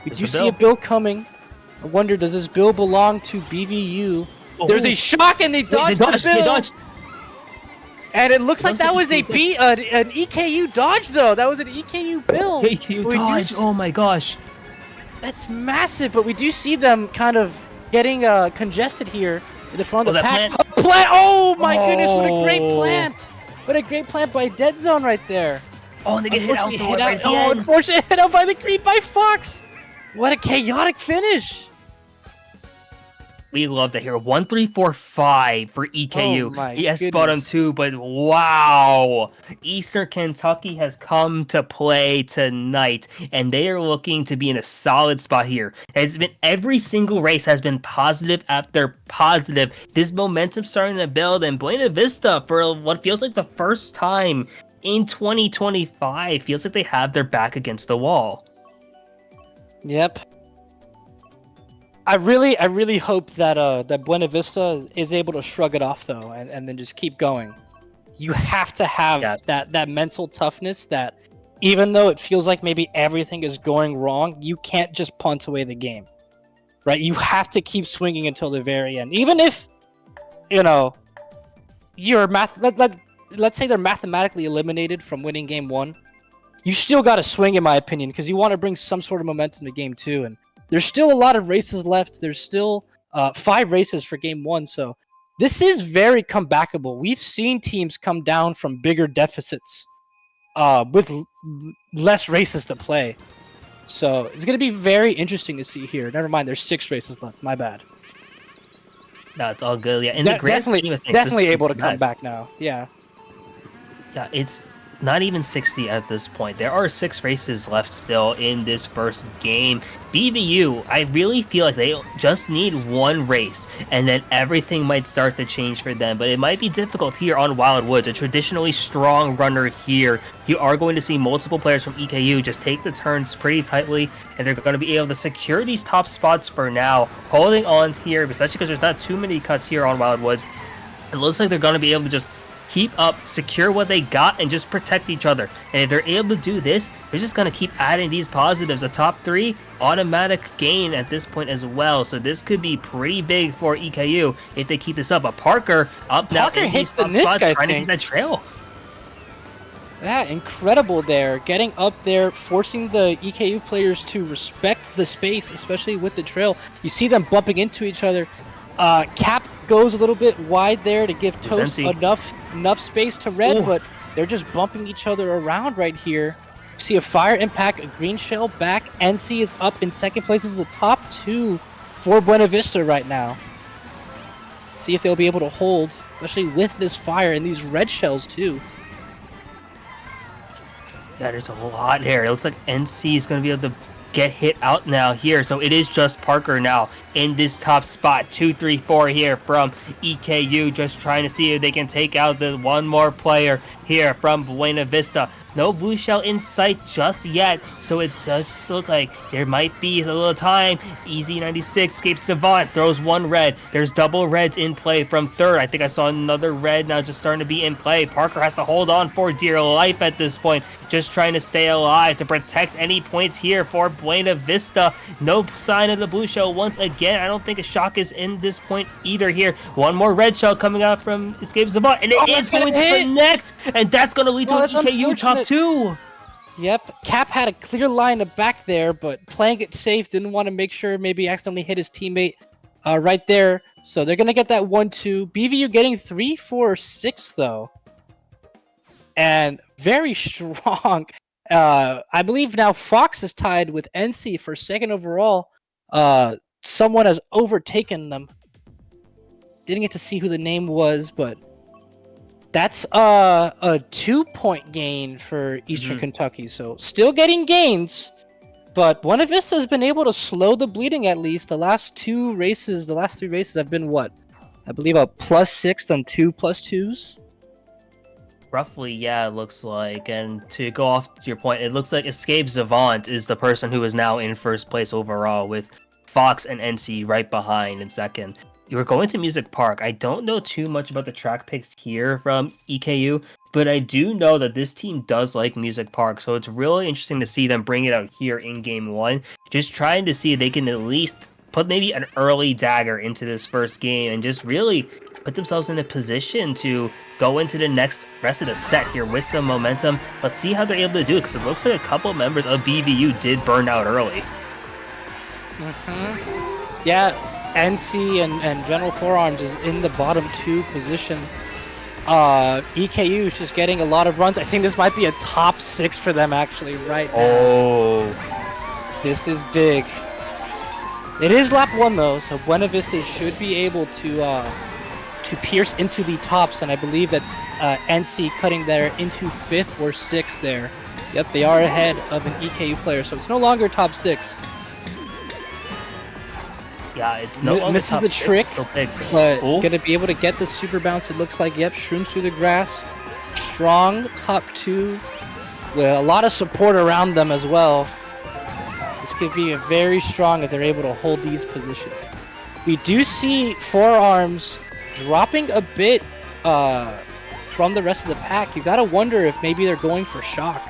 Speaker 2: We do see a bill coming. I wonder, does this bill belong to BVU? There's a shock, and they dodged the bill. They dodged. And it looks like that was an EKU dodge, though. That was an EKU bill.
Speaker 1: EKU dodge. Oh my gosh.
Speaker 2: That's massive, but we do see them kind of getting congested here in the front of the pack. Plant. Oh my goodness, what a great plant. What a great plant by Dead Zone right there.
Speaker 1: Oh, and they get hit out.
Speaker 2: Unfortunately hit out by the creep by Fox. What a chaotic finish.
Speaker 1: We love to hear 1-3-4-5 for EKU.
Speaker 2: Oh
Speaker 1: yes, bottom 2, but wow. Eastern Kentucky has come to play tonight, and they are looking to be in a solid spot here. Every single race has been positive after positive. This momentum starting to build, and Buena Vista, for what feels like the first time in 2025, feels like they have their back against the wall.
Speaker 2: Yep. I really hope that that Buena Vista is able to shrug it off, though, and then just keep going. You have to have that mental toughness that even though it feels like maybe everything is going wrong, you can't just punt away the game, right? You have to keep swinging until the very end. Even if, let's say they're mathematically eliminated from winning game 1, you still got to swing, in my opinion, because you want to bring some sort of momentum to game 2, and there's still a lot of races left. There's still 5 races for game 1, so this is very comebackable. We've seen teams come down from bigger deficits with less races to play. So it's going to be very interesting to see here. Never mind, there's 6 races left. My bad.
Speaker 1: No, it's all good. Yeah, in the grand scheme of things,
Speaker 2: definitely
Speaker 1: this
Speaker 2: able to
Speaker 1: isn't
Speaker 2: come
Speaker 1: bad.
Speaker 2: back now. Yeah.
Speaker 1: Yeah, it's not even 60 at this point. There are 6 races left still in this first game. BVU, I really feel like they just need one race, and then everything might start to change for them. But it might be difficult here on Wildwoods, a traditionally strong runner here. You are going to see multiple players from EKU just take the turns pretty tightly, and they're going to be able to secure these top spots for now, holding on here, especially because there's not too many cuts here on Wildwoods. It looks like they're going to be able to just keep up, secure what they got, and just protect each other. And if they're able to do this, they're just going to keep adding these positives. A top 3 automatic gain at this point as well. So this could be pretty big for EKU if they keep this up. But Parker up now in these top spots, trying to get that trail.
Speaker 2: Yeah, incredible there. Getting up there, forcing the EKU players to respect the space, especially with the trail. You see them bumping into each other. Cap goes a little bit wide there to give Toast enough space to Red, but they're just bumping each other around right here. See a fire impact, a green shell back. NC is up in second place. This is the top 2 for Buena Vista right now. See if they'll be able to hold, especially with this fire and these red shells too.
Speaker 1: Yeah, there's a lot here. It looks like NC is going to be able to get hit out now here. So it is just Parker now in this top spot. 2, 3, 4 here from EKU, just trying to see if they can take out the one more player here from Buena Vista. No blue shell in sight just yet, so it does look like there might be a little time. Easy96 escapes Savant, throws 1 red. There's double reds in play from third. I think I saw another red now just starting to be in play. Parker has to hold on for dear life at this point, just trying to stay alive to protect any points here for Buena Vista. No sign of the blue shell once again. I don't think a shock is in this point either here. 1 more red shell coming out from Escape Savant, and it is going to connect, and that's going to lead to an EKU top 2.
Speaker 2: Yep, Cap had a clear line of back there, but playing it safe, didn't want to make sure maybe accidentally hit his teammate right there. So they're going to get that 1-2. BVU getting 3, 4, 6 though. And very strong. I believe now Fox is tied with NC for 2nd overall. Someone has overtaken them. Didn't get to see who the name was, but that's a 2-point gain for Eastern Kentucky. So still getting gains, but Buena Vista has been able to slow the bleeding at least. The last 3 races have been what? I believe a +6 and 2 +2s.
Speaker 1: Roughly, yeah, it looks like. And to go off to your point, it looks like Escape Savant is the person who is now in first place overall, with Fox and NC right behind in second. We're going to Music Park. I don't know too much about the track picks here from EKU, but I do know that this team does like Music Park, so it's really interesting to see them bring it out here in Game 1. Just trying to see if they can at least put maybe an early dagger into this first game and just really put themselves in a position to go into the rest of the set here with some momentum. Let's see how they're able to do it, because it looks like a couple members of BVU did burn out early.
Speaker 2: Yeah, NC and General Forearms is in the bottom 2 position. EKU is just getting a lot of runs. I think this might be a top 6 for them actually right now.
Speaker 1: Oh,
Speaker 2: this is big. It is lap 1 though, so Buena Vista should be able to pierce into the tops, and I believe that's NC cutting there into 5th or 6th there. Yep, they are ahead of an EKU player, so it's no longer top 6.
Speaker 1: Yeah, it's no longer
Speaker 2: misses the trick, but
Speaker 1: Ooh.
Speaker 2: gonna be able to get the super bounce. It looks like, yep, shrooms through the grass. Strong top 2 with a lot of support around them as well. This could be very strong if they're able to hold these positions. We do see Forearms dropping a bit from the rest of the pack. You gotta wonder if maybe they're going for shock.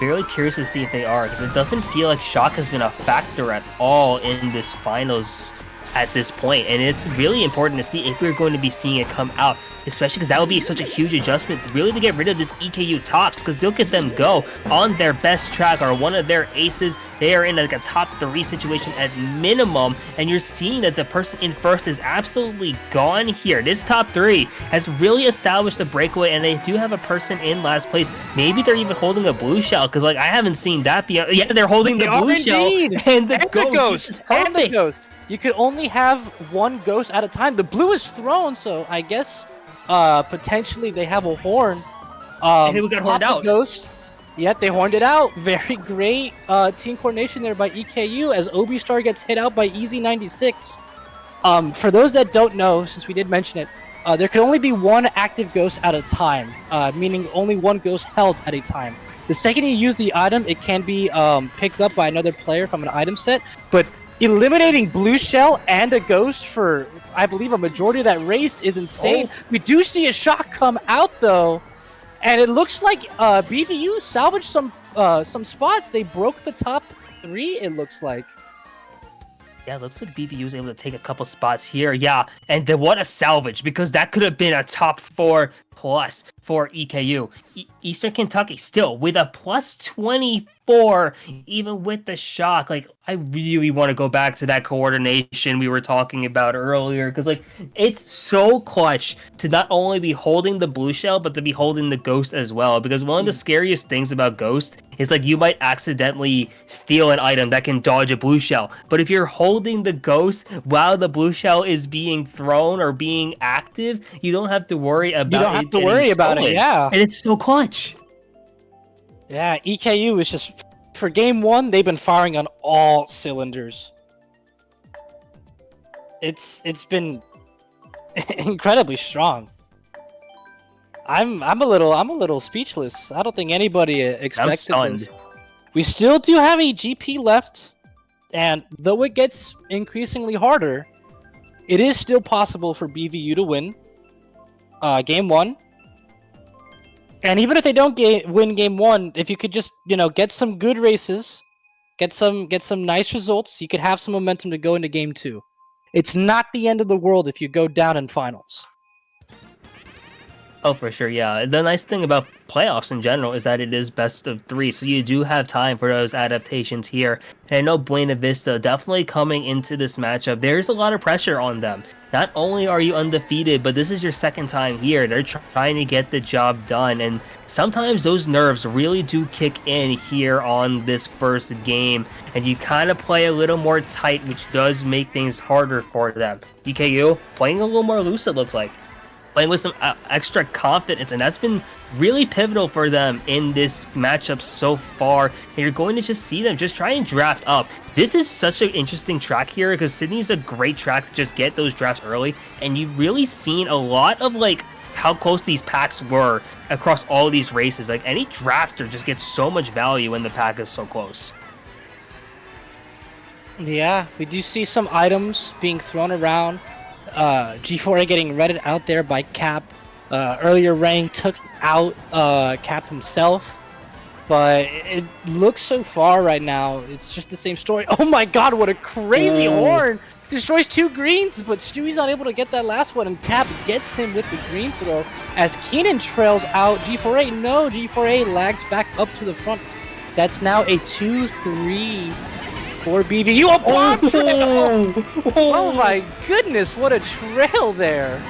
Speaker 1: Really curious to see if they are, because it doesn't feel like shock has been a factor at all in this finals at this point, and it's really important to see if we're going to be seeing it come out, especially because that would be such a huge adjustment really to get rid of this EKU tops, because they'll get them go on their best track or one of their aces. They are in like a top 3 situation at minimum, and you're seeing that the person in first is absolutely gone here. This top 3 has really established a breakaway, and they do have a person in last place. Maybe they're even holding a blue shell, because like I haven't seen that be. Yeah, they're holding the blue shell and the ghost. This is perfect.
Speaker 2: And the ghost. You could only have one ghost at a time. The blue is thrown, so I guess potentially they have a horn.
Speaker 1: Hey, we got horned out.
Speaker 2: Ghost. Yep, they horned it out. Very great team coordination there by EKU as Obistar gets hit out by Easy96. For those that don't know, since we did mention it, there can only be one active ghost at a time, meaning only one ghost held at a time. The second you use the item, it can be picked up by another player from an item set, but eliminating Blue Shell and a ghost for, I believe, a majority of that race is insane. Oh. We do see a shot come out, though, and it looks like BVU salvaged some spots. They broke the top 3, it looks like.
Speaker 1: Yeah, it looks like BVU was able to take a couple spots here. Yeah, and then what a salvage, because that could have been a top 4 plus for EKU. Eastern Kentucky still with a plus 24, even with the shock. Like, I really want to go back to that coordination we were talking about earlier, because like it's so clutch to not only be holding the blue shell, but to be holding the ghost as well. Because one of the scariest things about ghost is like you might accidentally steal an item that can dodge a blue shell, but if you're holding the ghost while the blue shell is being thrown or being active, you don't have to worry about it.
Speaker 2: Yeah,
Speaker 1: and it's so clutch.
Speaker 2: Yeah, EKU is just, for game 1, they've been firing on all cylinders. It's been incredibly strong. I'm a little speechless. I don't think anybody expected this. We still do have a GP left, and though it gets increasingly harder, it is still possible for BVU to win game 1. And even if they don't win game 1, if you could just, get some good races, get some nice results, you could have some momentum to go into game 2. It's not the end of the world if you go down in finals.
Speaker 1: Oh, for sure, yeah. The nice thing about playoffs in general is that it is best of 3, so you do have time for those adaptations here. And I know Buena Vista definitely coming into this matchup, there's a lot of pressure on them. Not only are you undefeated, but this is your second time here. They're trying to get the job done, and sometimes those nerves really do kick in here on this first game, and you kind of play a little more tight, which does make things harder for them. EKU playing a little more loose, it looks like. Playing with some extra confidence, and that's been really pivotal for them in this matchup so far. And you're going to just see them just try and draft up. This is such an interesting track here, because Sydney's a great track to just get those drafts early, and you've really seen a lot of like how close these packs were across all of these races. Like, any drafter just gets so much value when the pack is so close.
Speaker 2: Yeah, we do see some items being thrown around. G4A getting redded out there by Cap. Earlier Rang took out Cap himself, but it looks so far right now, it's just the same story. Oh my god, what a crazy horn! Destroys 2 greens, but Stewie's not able to get that last one, and Cap gets him with the green throw as Keenan trails out G4A. No, G4A lags back up to the front. That's now a 2-3 for BVU. A bomb trail! Oh my goodness, what a trail there.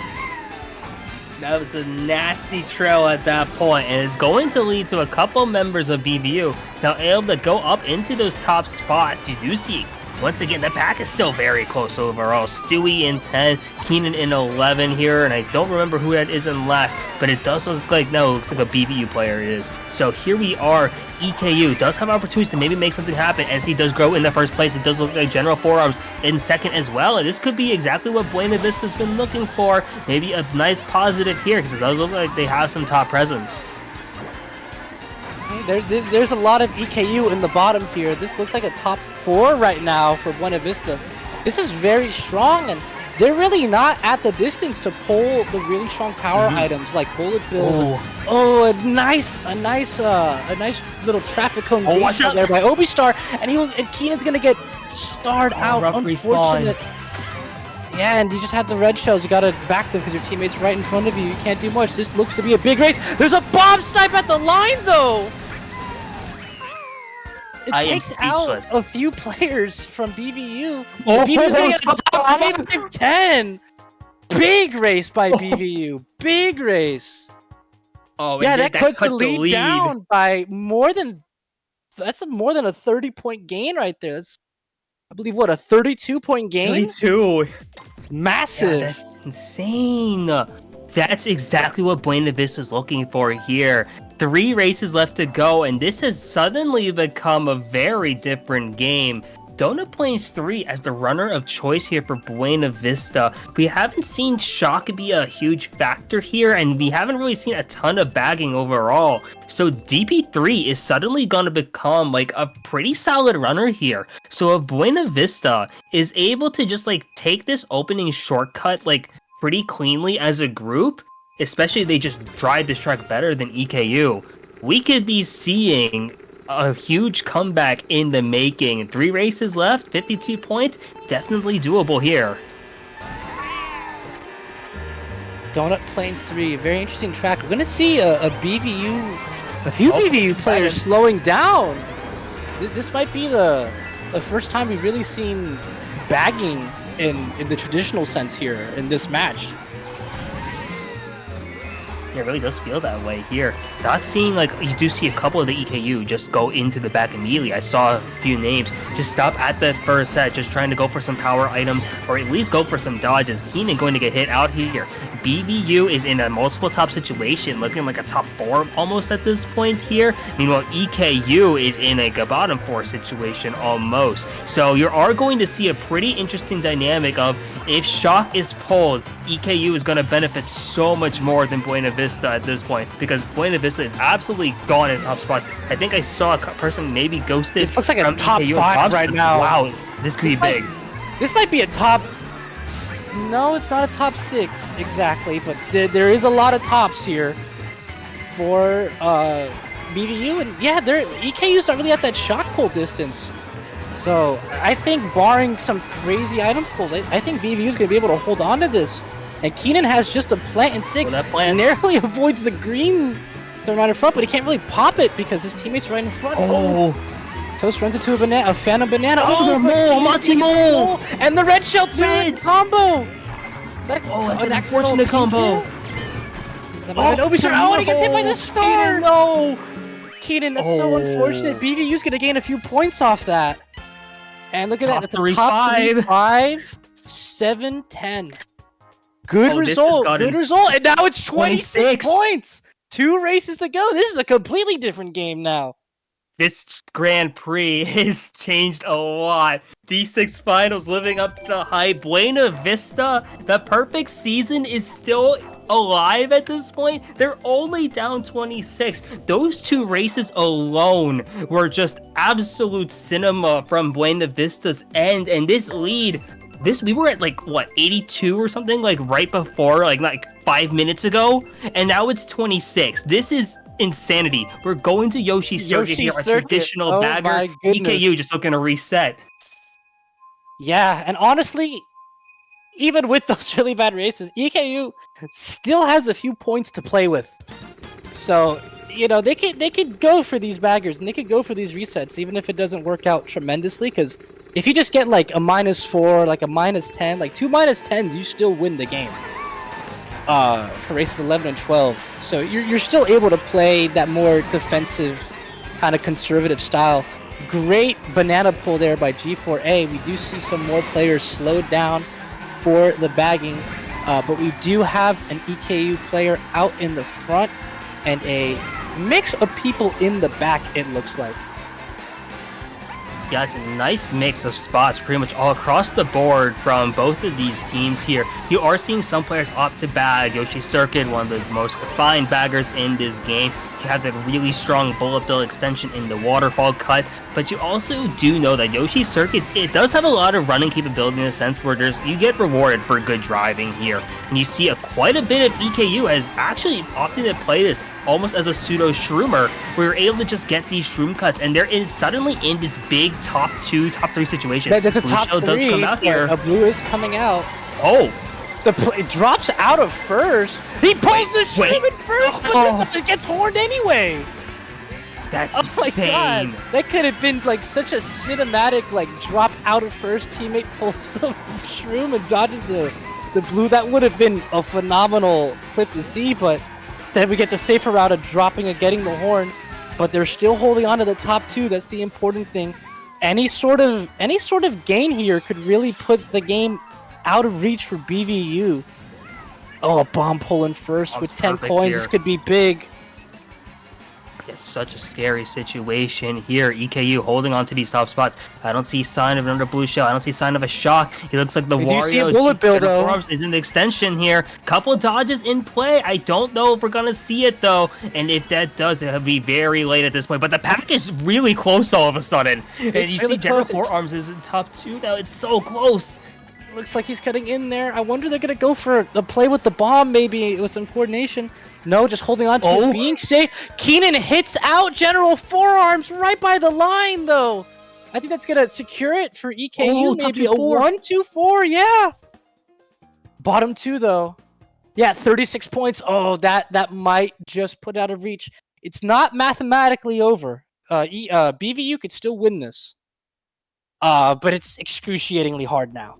Speaker 1: That was a nasty trail at that point, and it's going to lead to a couple members of BVU now able to go up into those top spots. You do see, once again, the pack is still very close overall. Stewie in 10, Keenan in 11 here, and I don't remember who that is in last, but it does look like, no, it looks like a BVU player it is. So here we are. EKU does have opportunities to maybe make something happen, as he does grow in the first place. It does look like General Forearms in second as well, and this could be exactly what Buena Vista's been looking for. Maybe a nice positive here, because it does look like they have some top presence.
Speaker 2: There's a lot of EKU in the bottom here. This looks like a top 4 right now for Buena Vista. This is very strong, and they're really not at the distance to pull the really strong power items like bullet bills. A nice little traffic cone shot there by Obistar, and Keenan's gonna get starred out. Unfortunate. Yeah, and you just have the red shells. You gotta back them because your teammate's right in front of you. You can't do much. This looks to be a big race. There's a bomb snipe at the line, though! It takes out a few players from BVU. Oh, BVU's gonna get a top 5-10! Big race by BVU. Big race.
Speaker 1: Oh,
Speaker 2: yeah, that cuts the lead down by more than... That's more than a 30-point gain right there. That's, I believe, what, a 32-point gain?
Speaker 1: 32.
Speaker 2: Massive.
Speaker 1: Yeah, that's insane. That's exactly what Buena Vista is looking for here. 3 races left to go, and this has suddenly become a very different game. Donut plays 3 as the runner of choice here for Buena Vista. We haven't seen Shock be a huge factor here, and we haven't really seen a ton of bagging overall. So DP3 is suddenly going to become like a pretty solid runner here. So if Buena Vista is able to just like take this opening shortcut like pretty cleanly as a group, especially if they just drive this track better than EKU, we could be seeing a huge comeback in the making. 3 races left, 52 points, definitely doable here.
Speaker 2: Donut Plains 3, very interesting track. We're gonna see a few BVU players slowing down. This might be the first time we've really seen bagging in the traditional sense here in this match.
Speaker 1: It really does feel that way here. Not seeing, like, you do see a couple of the EKU just go into the back immediately. I saw a few names just stop at the first set, just trying to go for some power items, or at least go for some dodges. Keenan going to get hit out here. BVU is in a multiple top situation, looking like a top 4 almost at this point here. Meanwhile, EKU is in like a bottom 4 situation almost. So you are going to see a pretty interesting dynamic of if Shock is pulled, EKU is going to benefit so much more than Buena Vista at this point, because Buena Vista is absolutely gone in top spots. I think I saw a person maybe ghosted.
Speaker 2: This looks like a top EKU 5 right now.
Speaker 1: Wow, this could be big.
Speaker 2: This might be a top... No, it's not a top 6 exactly, but there is a lot of tops here for BVU, and yeah, EKU's not really at that shock pull distance. So I think barring some crazy item pulls, I think BVU's gonna be able to hold on to this. And Keenan has just a plant in 6, narrowly avoids the green thrown right in front, but he can't really pop it because his teammate's right in front. Oh. Toast runs into a phantom banana.
Speaker 1: Oh, Monty Mole!
Speaker 2: And the red shell too, combo! Is that
Speaker 1: that's an unfortunate combo.
Speaker 2: And he gets hit by the star! No! Keenan, that's so unfortunate. BVU's gonna gain a few points off that. And look at that, that's a top 5, 7-10. Good result, and now it's 26 points! 2 races to go. This is a completely different game now.
Speaker 1: This Grand Prix has changed a lot. D6 Finals living up to the hype. Buena Vista, the perfect season is still alive at this point. They're only down 26. Those 2 races alone were just absolute cinema from Buena Vista's end. And this lead, we were at like, what, 82 or something? Like right before, like 5 minutes ago? And now it's 26. This is insanity. We're going to Yoshi Circuit here, our traditional bagger. EKU just looking to reset.
Speaker 2: Yeah, and honestly, even with those really bad races, EKU still has a few points to play with. So, you know, they could go for these baggers and they could go for these resets, even if it doesn't work out tremendously, because if you just get like a -4, like a -10, like 2 -10s, you still win the game. For races 11 and 12. So you're still able to play that more defensive, kind of conservative style. Great banana pull there by G4A. We do see some more players slowed down for the bagging, but we do have an EKU player out in the front and a mix of people in the back, it looks like.
Speaker 1: Yeah, it's a nice mix of spots pretty much all across the board from both of these teams here. You are seeing some players opt to bag. Yoshi Circuit, one of the most defined baggers in this game. You have that really strong bullet bill extension in the waterfall cut, but you also do know that Yoshi Circuit, it does have a lot of running capability in a sense where you get rewarded for good driving here. And you see quite a bit of EKU has actually opted to play this almost as a pseudo shroomer, where you're able to just get these shroom cuts, and they're suddenly in this big top 2, top 3 situation.
Speaker 2: That's a top 3.
Speaker 1: does come out here.
Speaker 2: A blue is coming out.
Speaker 1: Oh,
Speaker 2: The play drops out of first. He pulls the stream
Speaker 1: wait.
Speaker 2: in first, but it gets horned anyway.
Speaker 1: that's
Speaker 2: Oh my
Speaker 1: insane.
Speaker 2: god, that could have been like such a cinematic like drop out of first. Teammate pulls the shroom and dodges the blue. That would have been a phenomenal clip to see, but instead we get the safer route of dropping and getting the horn. But they're still holding on to the top two. That's the important thing. Any sort of gain here could really put the game out of reach for BVU. Oh, a bomb pulling first with 10 coins.
Speaker 1: Here.
Speaker 2: This could be big.
Speaker 1: It's such a scary situation here. EKU holding on to these top spots. I don't see sign of another blue shell. I don't see sign of a shock. It looks like the
Speaker 2: We do see a
Speaker 1: Wario
Speaker 2: bullet bill, though.
Speaker 1: is an extension here. Couple dodges in play. I don't know if we're gonna see it though. And if that does, it'll be very late at this point. But the pack is really close all of a sudden. And you
Speaker 2: really
Speaker 1: see General
Speaker 2: close.
Speaker 1: Forearms is in top 2 now. It's so close.
Speaker 2: Looks like he's cutting in there. I wonder they're gonna go for the play with the bomb, maybe with some coordination. No, just holding on to it, being safe. Keenan hits out General Forearms right by the line, though. I think that's gonna secure it for EKU. Maybe a 1-2-4, yeah. Bottom 2, though. Yeah, 36 points. Oh, that might just put it out of reach. It's not mathematically over. BVU could still win this. But it's excruciatingly hard now.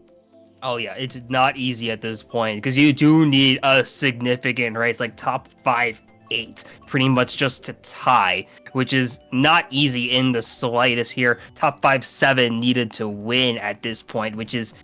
Speaker 1: Oh yeah, it's not easy at this point because you do need a significant race, like top 5-8, pretty much just to tie, which is not easy in the slightest here. Top 5-7 needed to win at this point, which is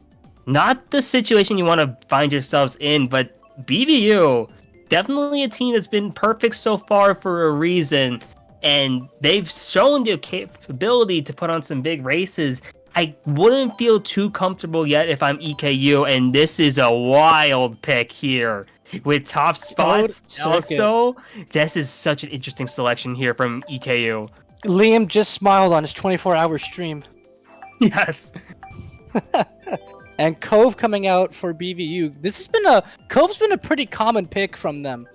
Speaker 1: not the situation you want to find yourselves in, but BVU, definitely a team that's been perfect so far for a reason, and they've shown the capability to put on some big races. I wouldn't feel too comfortable yet if I'm EKU, and this is a wild pick here with top spots. Also, this is such an interesting selection here from EKU.
Speaker 2: Liam just smiled on his 24-hour stream.
Speaker 1: Yes.
Speaker 2: And Cove coming out for BVU. Cove's been a pretty common pick from them.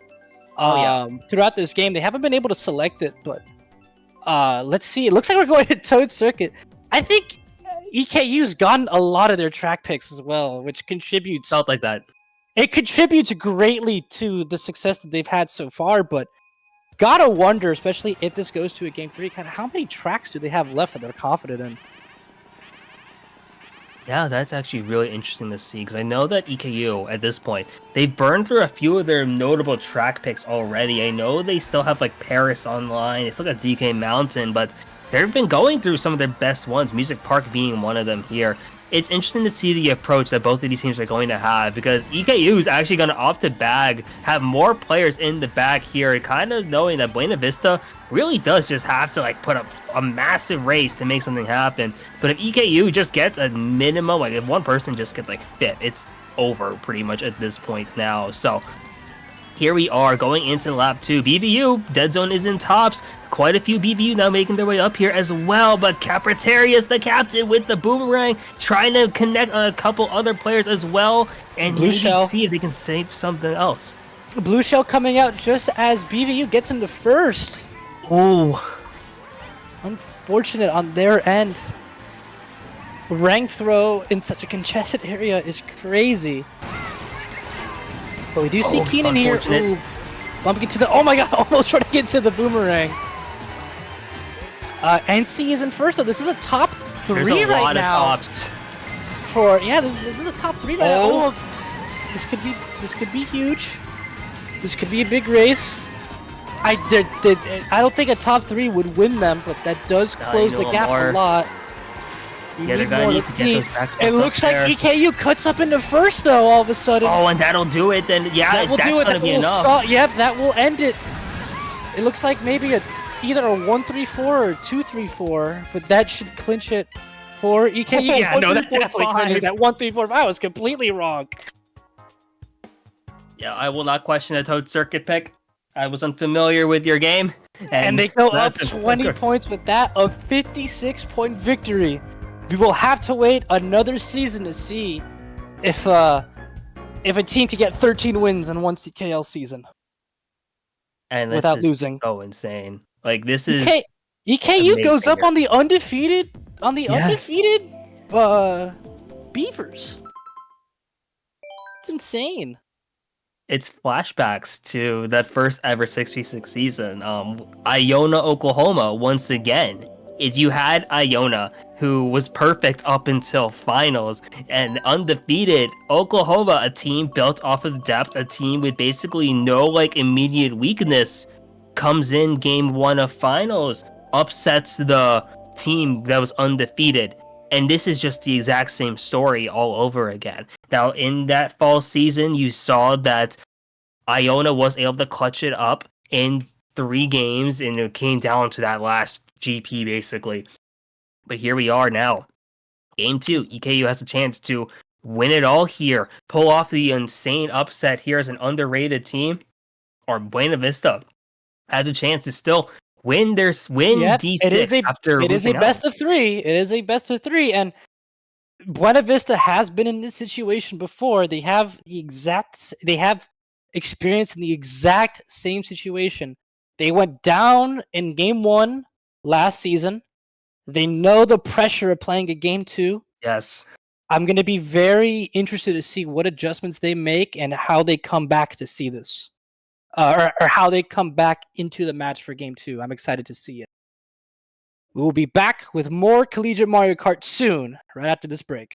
Speaker 2: Throughout this game, they haven't been able to select it, but let's see. It looks like we're going to Toad Circuit. I think EKU's gotten a lot of their track picks as well, which contributes.
Speaker 1: Felt like that.
Speaker 2: It contributes greatly to the success that they've had so far, but gotta wonder, especially if this goes to a Game 3, kind of how many tracks do they have left that they're confident in?
Speaker 1: Yeah, that's actually really interesting to see, because I know that EKU, at this point, they've burned through a few of their notable track picks already. I know they still have, like, Paris online, they still got DK Mountain, but they've been going through some of their best ones, Music Park being one of them here. It's interesting to see the approach that both of these teams are going to have, because EKU is actually going to opt to have more players in the bag here, kind of knowing that Buena Vista really does just have to like put up a massive race to make something happen. But if EKU just gets a minimum, like if one person just gets like 5th, it's over pretty much at this point now. So here we are going into lap 2. BVU, Dead Zone is in tops. Quite a few BVU now making their way up here as well. But Capritarius, the captain with the boomerang, trying to connect on a couple other players as well. And maybe see if they can save something else.
Speaker 2: Blue Shell coming out just as BVU gets into first.
Speaker 1: Oh.
Speaker 2: Unfortunate on their end. Rank throw in such a congested area is crazy. But we do see Keenan here. Ooh, bumping into the. Oh my god, almost trying to get to the boomerang. NC is in first, so this is a top 3 right now.
Speaker 1: There's a lot of tops.
Speaker 2: This is a top 3 right now. Oh, this could be huge. This could be a big race. I don't think a top 3 would win them, but that does close the gap a lot.
Speaker 1: Yeah, they're gonna need to get those back spots.
Speaker 2: It looks like EKU cuts up into first though. All of a sudden.
Speaker 1: Oh, and that'll do it. Then yeah, that's gonna be enough.
Speaker 2: Yep, that will end it. It looks like maybe either a 1-3-4 or 2-3-4, but that should clinch it for EKU.
Speaker 1: Yeah, no, that definitely clinches
Speaker 2: that 1-3-4. I was completely wrong.
Speaker 1: Yeah, I will not question a Toad Circuit pick. I was unfamiliar with your game,
Speaker 2: and they go up 20 points with that. A 56-point victory. We will have to wait another season to see if a team could get 13 wins in one CKL season,
Speaker 1: and
Speaker 2: without losing.
Speaker 1: Oh, insane! Like this is
Speaker 2: EKU goes up on the undefeated Beavers. That's insane.
Speaker 1: It's flashbacks to that first ever 6v6 season. Iona, Oklahoma, once again. Is you had Iona, who was perfect up until finals, and undefeated Oklahoma, a team built off of depth, a team with basically no like immediate weakness, comes in game one of finals, upsets the team that was undefeated. And this is just the exact same story all over again. Now, in that fall season, you saw that Iona was able to clutch it up in 3 games, and it came down to that last GP, basically. But here we are now. Game 2, EKU has a chance to win it all here, pull off the insane upset here as an underrated team, or Buena Vista has a chance to still win
Speaker 2: Yep,
Speaker 1: D6 after
Speaker 2: it is a
Speaker 1: losing out.
Speaker 2: best of 3. It is a best of 3, and Buena Vista has been in this situation before. They have experience in the exact same situation. They went down in game 1 last season. They know the pressure of playing a game 2.
Speaker 1: Yes.
Speaker 2: I'm going to be very interested to see what adjustments they make and how they come back to see this. Or how they come back into the match for game 2. I'm excited to see it. We will be back with more Collegiate Mario Kart soon, right after this break.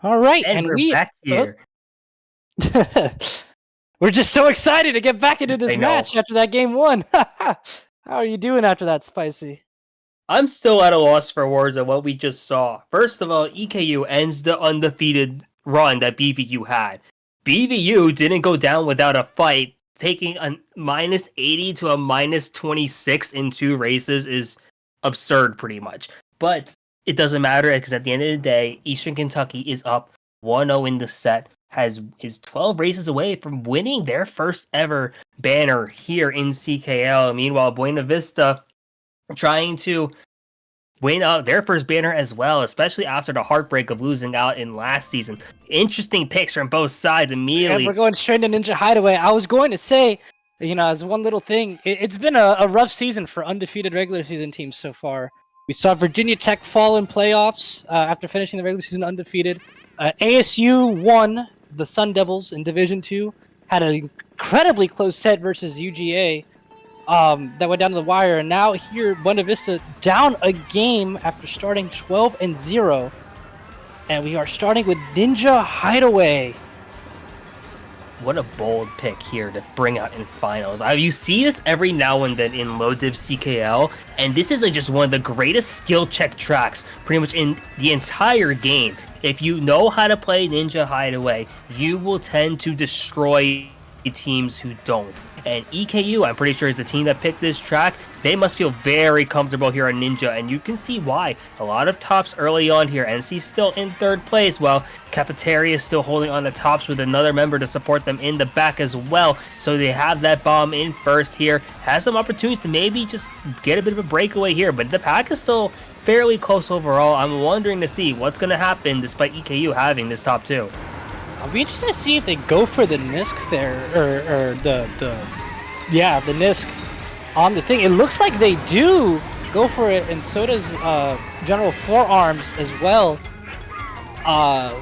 Speaker 2: All right,
Speaker 1: And
Speaker 2: and
Speaker 1: we're
Speaker 2: we
Speaker 1: back here.
Speaker 2: we're just so excited to get back into this
Speaker 1: I know.
Speaker 2: match after that game one. How are you doing after that, Spicy?
Speaker 1: I'm still at a loss for words of what we just saw. First of all, EKU ends the undefeated run that BVU had. BVU didn't go down without a fight. Taking a minus 80 to a minus 26 in 2 races is absurd, pretty much. But it doesn't matter because at the end of the day, Eastern Kentucky is up 1-0 in the set. Is 12 races away from winning their first ever banner here in CKL. Meanwhile, Buena Vista trying to win out their first banner as well, especially after the heartbreak of losing out in last season. Interesting picks from both sides
Speaker 2: Yeah,
Speaker 1: immediately.
Speaker 2: we're going straight to Ninja Hideaway. I was going to say, as one little thing, it's been a rough season for undefeated regular season teams so far. We saw Virginia Tech fall in playoffs after finishing the regular season undefeated. ASU won the Sun Devils in Division II, had an incredibly close set versus UGA that went down to the wire, and now here Buena Vista down a game after starting 12-0, and we are starting with Ninja Hideaway.
Speaker 1: What a bold pick here to bring out in finals. You see this every now and then in low div CKL, and this is just one of the greatest skill check tracks pretty much in the entire game. If you know how to play Ninja Hideaway, you will tend to destroy teams who don't. And EKU, I'm pretty sure, is the team that picked this track. They must feel very comfortable here on Ninja, and you can see why. A lot of tops early on here. NC's still in third place, while Cafeteria is still holding on the tops with another member to support them in the back as well. So they have that bomb in first here. Has some opportunities to maybe just get a bit of a breakaway here, but the pack is still fairly close overall. I'm wondering to see what's going to happen despite EKU having this top 2.
Speaker 2: I'll be interested to see if they go for the Nisk there, or the Nisk on the thing. It looks like they do go for it, and so does General Forearms as well.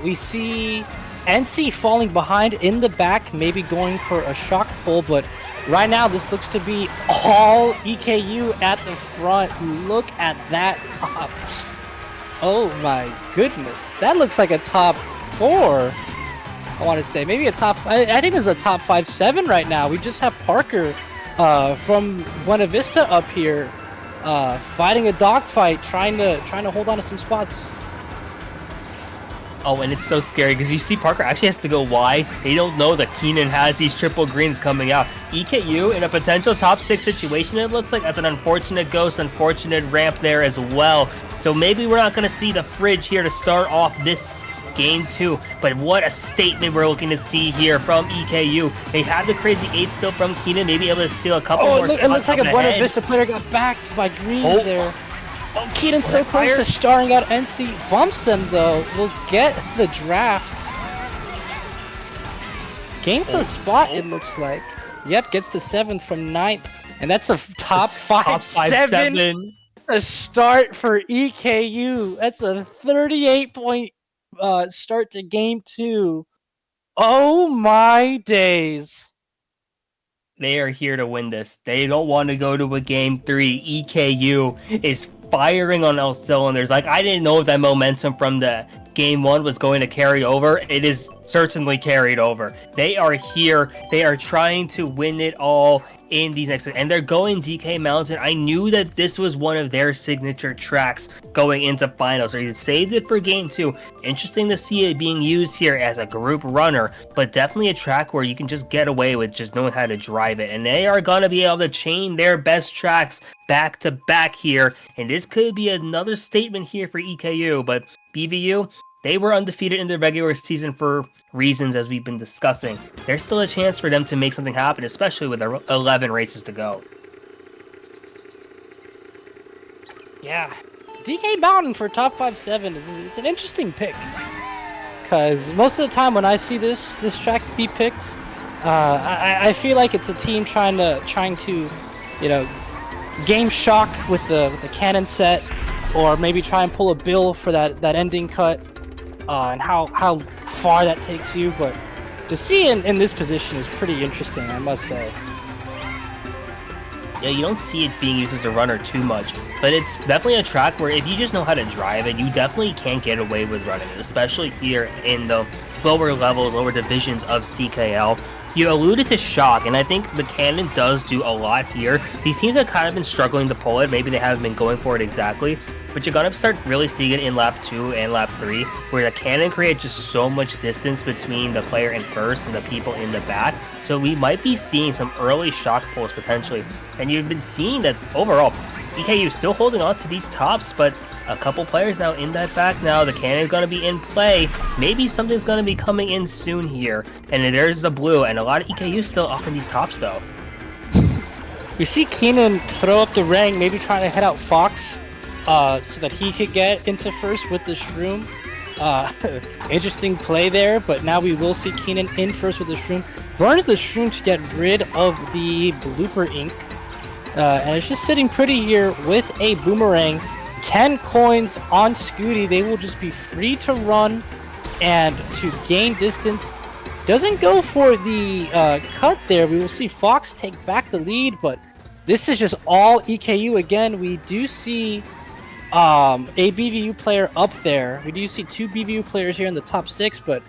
Speaker 2: We see NC falling behind in the back, maybe going for a shock pull, but right now this looks to be all EKU at the front. Look at that top. Oh my goodness. That looks like a top 4. I want to say maybe a top. I think it's a top 5-7 right now. We just have Parker from Buena Vista up here, fighting a dogfight, trying to hold on to some spots.
Speaker 1: Oh, and it's so scary because you see Parker actually has to go wide. They don't know that Keenan has these triple greens coming out. EKU in a potential top 6 situation, it looks like. That's an unfortunate ghost, unfortunate ramp there as well. So maybe we're not going to see the fridge here to start off this game 2, but what a statement we're looking to see here from EKU. They have the crazy 8 still from Keenan, maybe able to steal a couple more spots.
Speaker 2: It looks like a Buena Vista player got backed by greens there. Oh, Keenan's so close to starting out. NC bumps them though. Will get the draft. Gains a spot, it looks like. Yep, gets the 7th from 9th, and that's a top 5-7 a start for EKU. That's a 38-point start to game 2. Oh my days.
Speaker 1: They are here to win this. They don't want to go to a game 3. EKU is firing on all cylinders. Like, I didn't know if that momentum from the game 1 was going to carry over. It is certainly carried over. They are here. They are trying to win it all in these next, and they're going DK Mountain. I knew that this was one of their signature tracks going into finals. So they saved it for game 2. Interesting to see it being used here as a group runner, but definitely a track where you can just get away with just knowing how to drive it. And they are going to be able to chain their best tracks back to back here. And this could be another statement here for EKU, but BVU, they were undefeated in the regular season for reasons as we've been discussing. There's still a chance for them to make something happen, especially with 11 races to go.
Speaker 2: Yeah, DK Mountain for top 5-7 it's an interesting pick, because most of the time when I see this track be picked, I feel like it's a team trying to game shock with the cannon set, or maybe try and pull a bill for that ending cut, and how far that takes you. But to see in this position is pretty interesting, I must say.
Speaker 1: Yeah, you don't see it being used as a runner too much, but it's definitely a track where if you just know how to drive it, you definitely can't get away with running it, especially here in the lower levels, lower divisions of CKL. You alluded to shock, and I think the cannon does do a lot here. These teams have kind of been struggling to pull it. Maybe they haven't been going for it exactly, but you're gonna start really seeing it in lap 2 and lap 3, where the cannon creates just so much distance between the player in first and the people in the back. So we might be seeing some early shock pulls potentially. And you've been seeing that overall, EKU still holding on to these tops, but a couple players now in that back now. The cannon's going to be in play. Maybe something's going to be coming in soon here. And there's the blue, and a lot of EKU still up in these tops though.
Speaker 2: We see Keenan throw up the ring, maybe trying to head out Fox so that he could get into first with the Shroom. Interesting play there, but now we will see Keenan in first with the Shroom. Burns the Shroom to get rid of the blooper ink. And it's just sitting pretty here with a boomerang. 10 coins on Scooty. They will just be free to run and to gain distance. Doesn't go for the cut there. We will see Fox take back the lead, but this is just all EKU again. We do see a BVU player up there. We do see 2 BVU players here in the top 6, but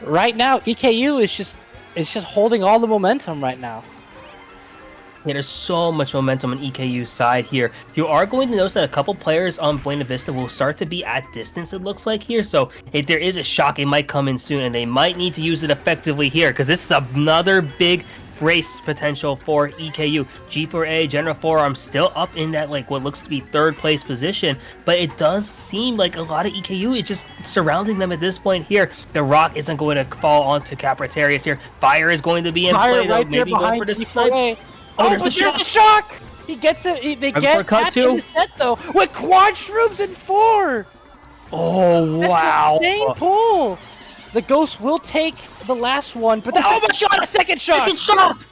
Speaker 2: right now EKU is just holding all the momentum right now.
Speaker 1: Yeah, there's so much momentum on EKU's side here. You are going to notice that a couple players on Buena Vista will start to be at distance, it looks like here. So if there is a shock, it might come in soon, and they might need to use it effectively here, because this is another big race potential for EKU. G4A, General Forearm still up in that, like, what looks to be 3rd place position, but it does seem like a lot of EKU is just surrounding them at this point here. The rock isn't going to fall onto Capritarius here. Fire is going to be in play, though.
Speaker 2: Right there
Speaker 1: Maybe go for the snipe.
Speaker 2: Oh, there's the shock! He gets it. They get that in the set, though, with quad shrooms in 4!
Speaker 1: Oh, wow.
Speaker 2: That's an insane pull! The Ghost will take the last one, but oh my god, a second shot!
Speaker 1: Second shot!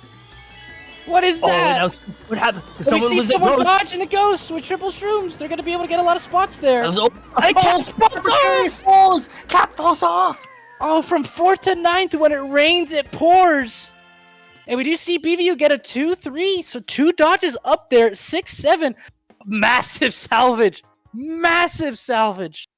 Speaker 2: What is that?
Speaker 1: What happened?
Speaker 2: Someone dodging a Ghost with triple shrooms. They're going to be able to get a lot of spots there.
Speaker 1: Cap falls off!
Speaker 2: Oh, from 4th to 9th, when it rains, it pours! And we do see BVU get a 2-3, so 2 dodges up there, 6-7. Massive salvage. Massive salvage.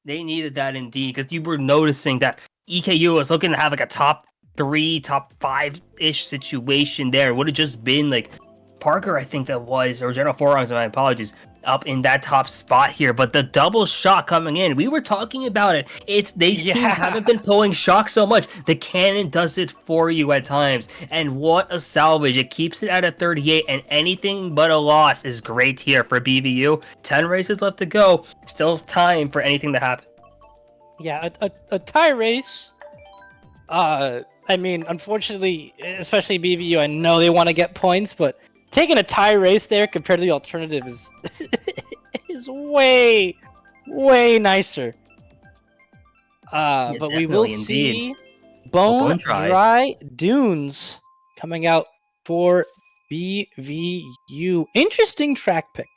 Speaker 1: They needed that indeed, because you were noticing that EKU was looking to have like a top 3, top 5-ish situation there. It would have just been like Parker, I think that was, or General Forearms, my apologies, up in that top spot here. But the double shot coming in, we were talking about it. Haven't been pulling shock so much. The cannon does it for you at times, and what a salvage. It keeps it at a 38, and anything but a loss is great here for BVU. 10 races left to go, still time for anything to happen.
Speaker 2: Yeah, a tie race. I mean, unfortunately, especially BVU, I know they want to get points, but taking a tie race there compared to the alternative is way nicer.
Speaker 1: Yeah,
Speaker 2: but we will see Bone Dry Dunes coming out for BVU. Interesting track pick.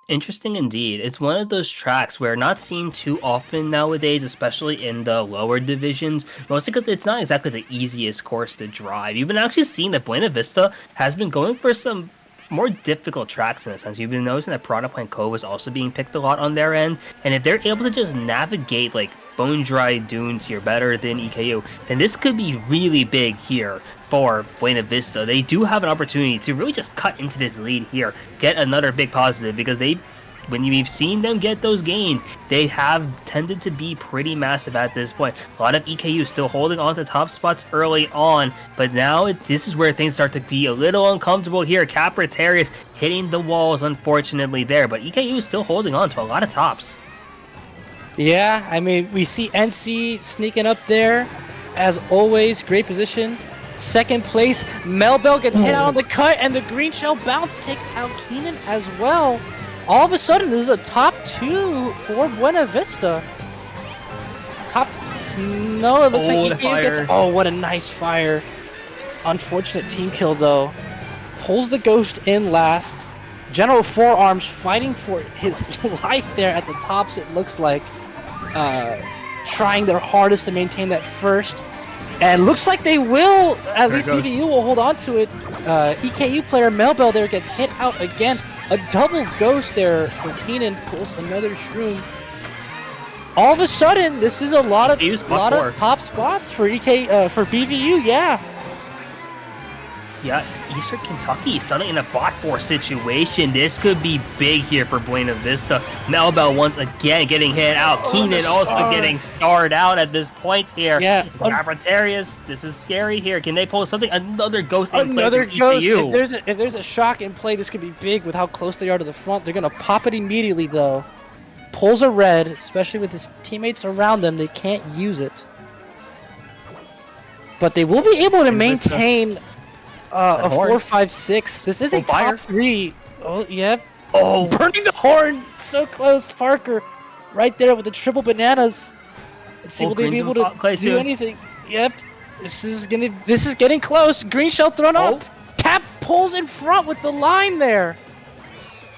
Speaker 1: Interesting indeed. It's one of those tracks where not seen too often nowadays, especially in the lower divisions, mostly because it's not exactly the easiest course to drive. You've been actually seeing that Buena Vista has been going for some more difficult tracks in a sense. You've been noticing that Piranha Plant Cove is also being picked a lot on their end, and if they're able to just navigate like Bone Dry Dunes here better than EKU, then this could be really big here for Buena Vista. They do have an opportunity to really just cut into this lead here, get another big positive, because when you've seen them get those gains, they have tended to be pretty massive at this point. A lot of EKU still holding on to top spots early on, but now this is where things start to be a little uncomfortable here. Capritarius hitting the walls, unfortunately, there, but EKU is still holding on to a lot of tops.
Speaker 2: Yeah, I mean, we see NC sneaking up there. As always, great position. 2nd place, Melbell gets hit out on the cut, and the green shell bounce takes out Keenan as well. All of a sudden, this is a top 2 for Buena Vista. No, it looks like EKU gets... Oh, what a nice fire. Unfortunate team kill, though. Pulls the Ghost in last. General Forearms fighting for his life there at the tops, it looks like. Trying their hardest to maintain that first. And looks like they will. At
Speaker 1: There it
Speaker 2: least
Speaker 1: goes.
Speaker 2: BVU will hold on to it. EKU player Melbell there gets hit out again. A double ghost there for Keenan. Pulls another shroom. All of a sudden, this is a lot of top spots for for BVU. Yeah.
Speaker 1: Yeah, Eastern Kentucky suddenly in a bot 4 situation. This could be big here for Buena Vista. Melbell once again getting hit out. Keenan also getting starred out at this point here.
Speaker 2: Yeah.
Speaker 1: Avatarius, this is scary here. Can they pull something? Another ghost in play.
Speaker 2: Another ghost. If there's a shock in play, this could be big with how close they are to the front. They're gonna pop it immediately though. Pulls a red, especially with his teammates around them. They can't use it, but they will be able to maintain a 4-5-6. This is a top 3. Oh, yep. Oh, burning the horn. So close. Parker right there with the triple bananas. Let's see, will they be able to do anything? Yep. This is getting close. Green shell thrown up. Cap pulls in front with the line there,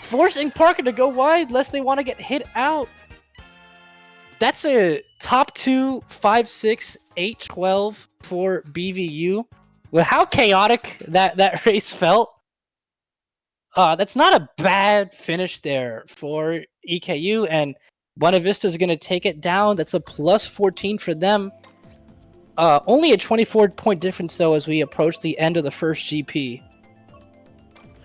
Speaker 2: forcing Parker to go wide lest they want to get hit out. That's a top 2, 5-6, 8-12 for BVU. With how chaotic that race felt, that's not a bad finish there for EKU, and Buena Vista is going to take it down. That's a plus 14 for them. Only a 24-point difference, though, as we approach the end of the first GP.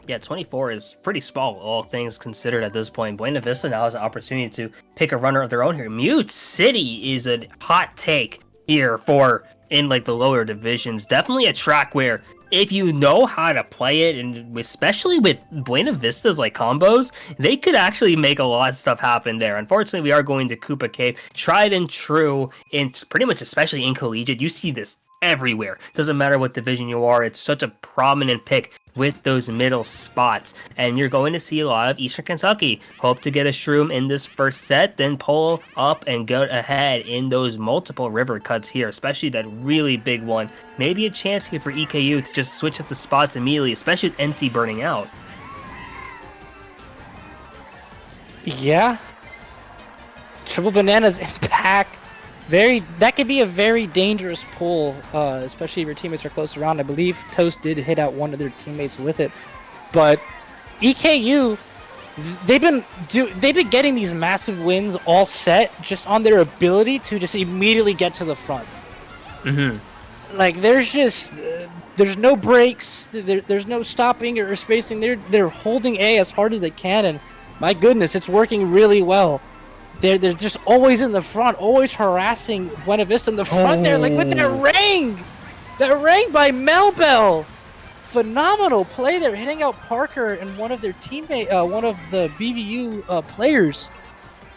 Speaker 1: Yeah, 24 is pretty small, all things considered at this point. Buena Vista now has an opportunity to pick a runner of their own here. Mute City is a hot take here for in like the lower divisions. Definitely a track where if you know how to play it, and especially with Buena Vista's like combos, they could actually make a lot of stuff happen there. Unfortunately, we are going to Koopa Cave. Tried and true, in pretty much especially in collegiate, you see this everywhere. Doesn't matter what division you are, it's such a prominent pick with those middle spots, and you're going to see a lot of Eastern Kentucky hope to get a shroom in this first set, then pull up and go ahead in those multiple river cuts here, especially that really big one. Maybe a chance here for EKU to just switch up the spots immediately, especially with NC burning out.
Speaker 2: Yeah, triple bananas in pack. That could be a very dangerous pull, especially if your teammates are close around. I believe Toast did hit out one of their teammates with it, but EKU, they've been getting these massive wins all set just on their ability to just immediately get to the front. Like there's no breaks, there's no stopping or spacing. They're holding A as hard as they can, and my goodness, it's working really well. They're just always in the front, always harassing Buena Vista in the front there, like with that ring by Melbell. Phenomenal play there, hitting out Parker and one of their one of the BVU players.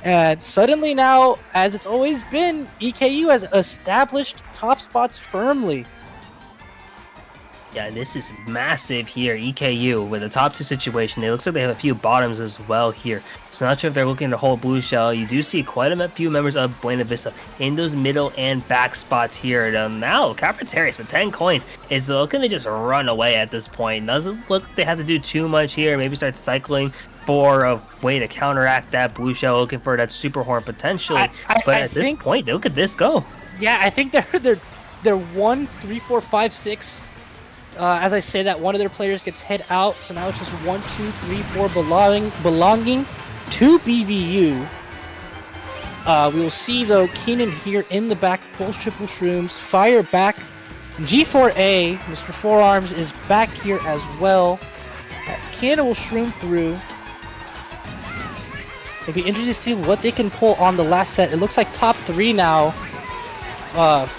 Speaker 2: And suddenly now, as it's always been, EKU has established top spots firmly.
Speaker 1: Yeah, this is massive here. EKU with a top 2 situation. It looks like they have a few bottoms as well here. So not sure if they're looking to hold blue shell. You do see quite a few members of Buena Vista in those middle and back spots here. Now, Cafeterias with 10 coins is looking to just run away at this point. Doesn't look like they have to do too much here. Maybe start cycling for a way to counteract that blue shell, looking for that super horn potentially. But at this point, look at this go.
Speaker 2: Yeah, I think they're 1, 3, 4, 5, 6. As I say that, one of their players gets hit out, so now it's just 1, 2, 3, 4 belonging to BVU. We will see though Keenan here in the back, pulls triple shrooms, fire back. G4A, Mr. Forearms is back here as well. As Keenan will shroom through. It'll be interesting to see what they can pull on the last set. It looks like top 3 now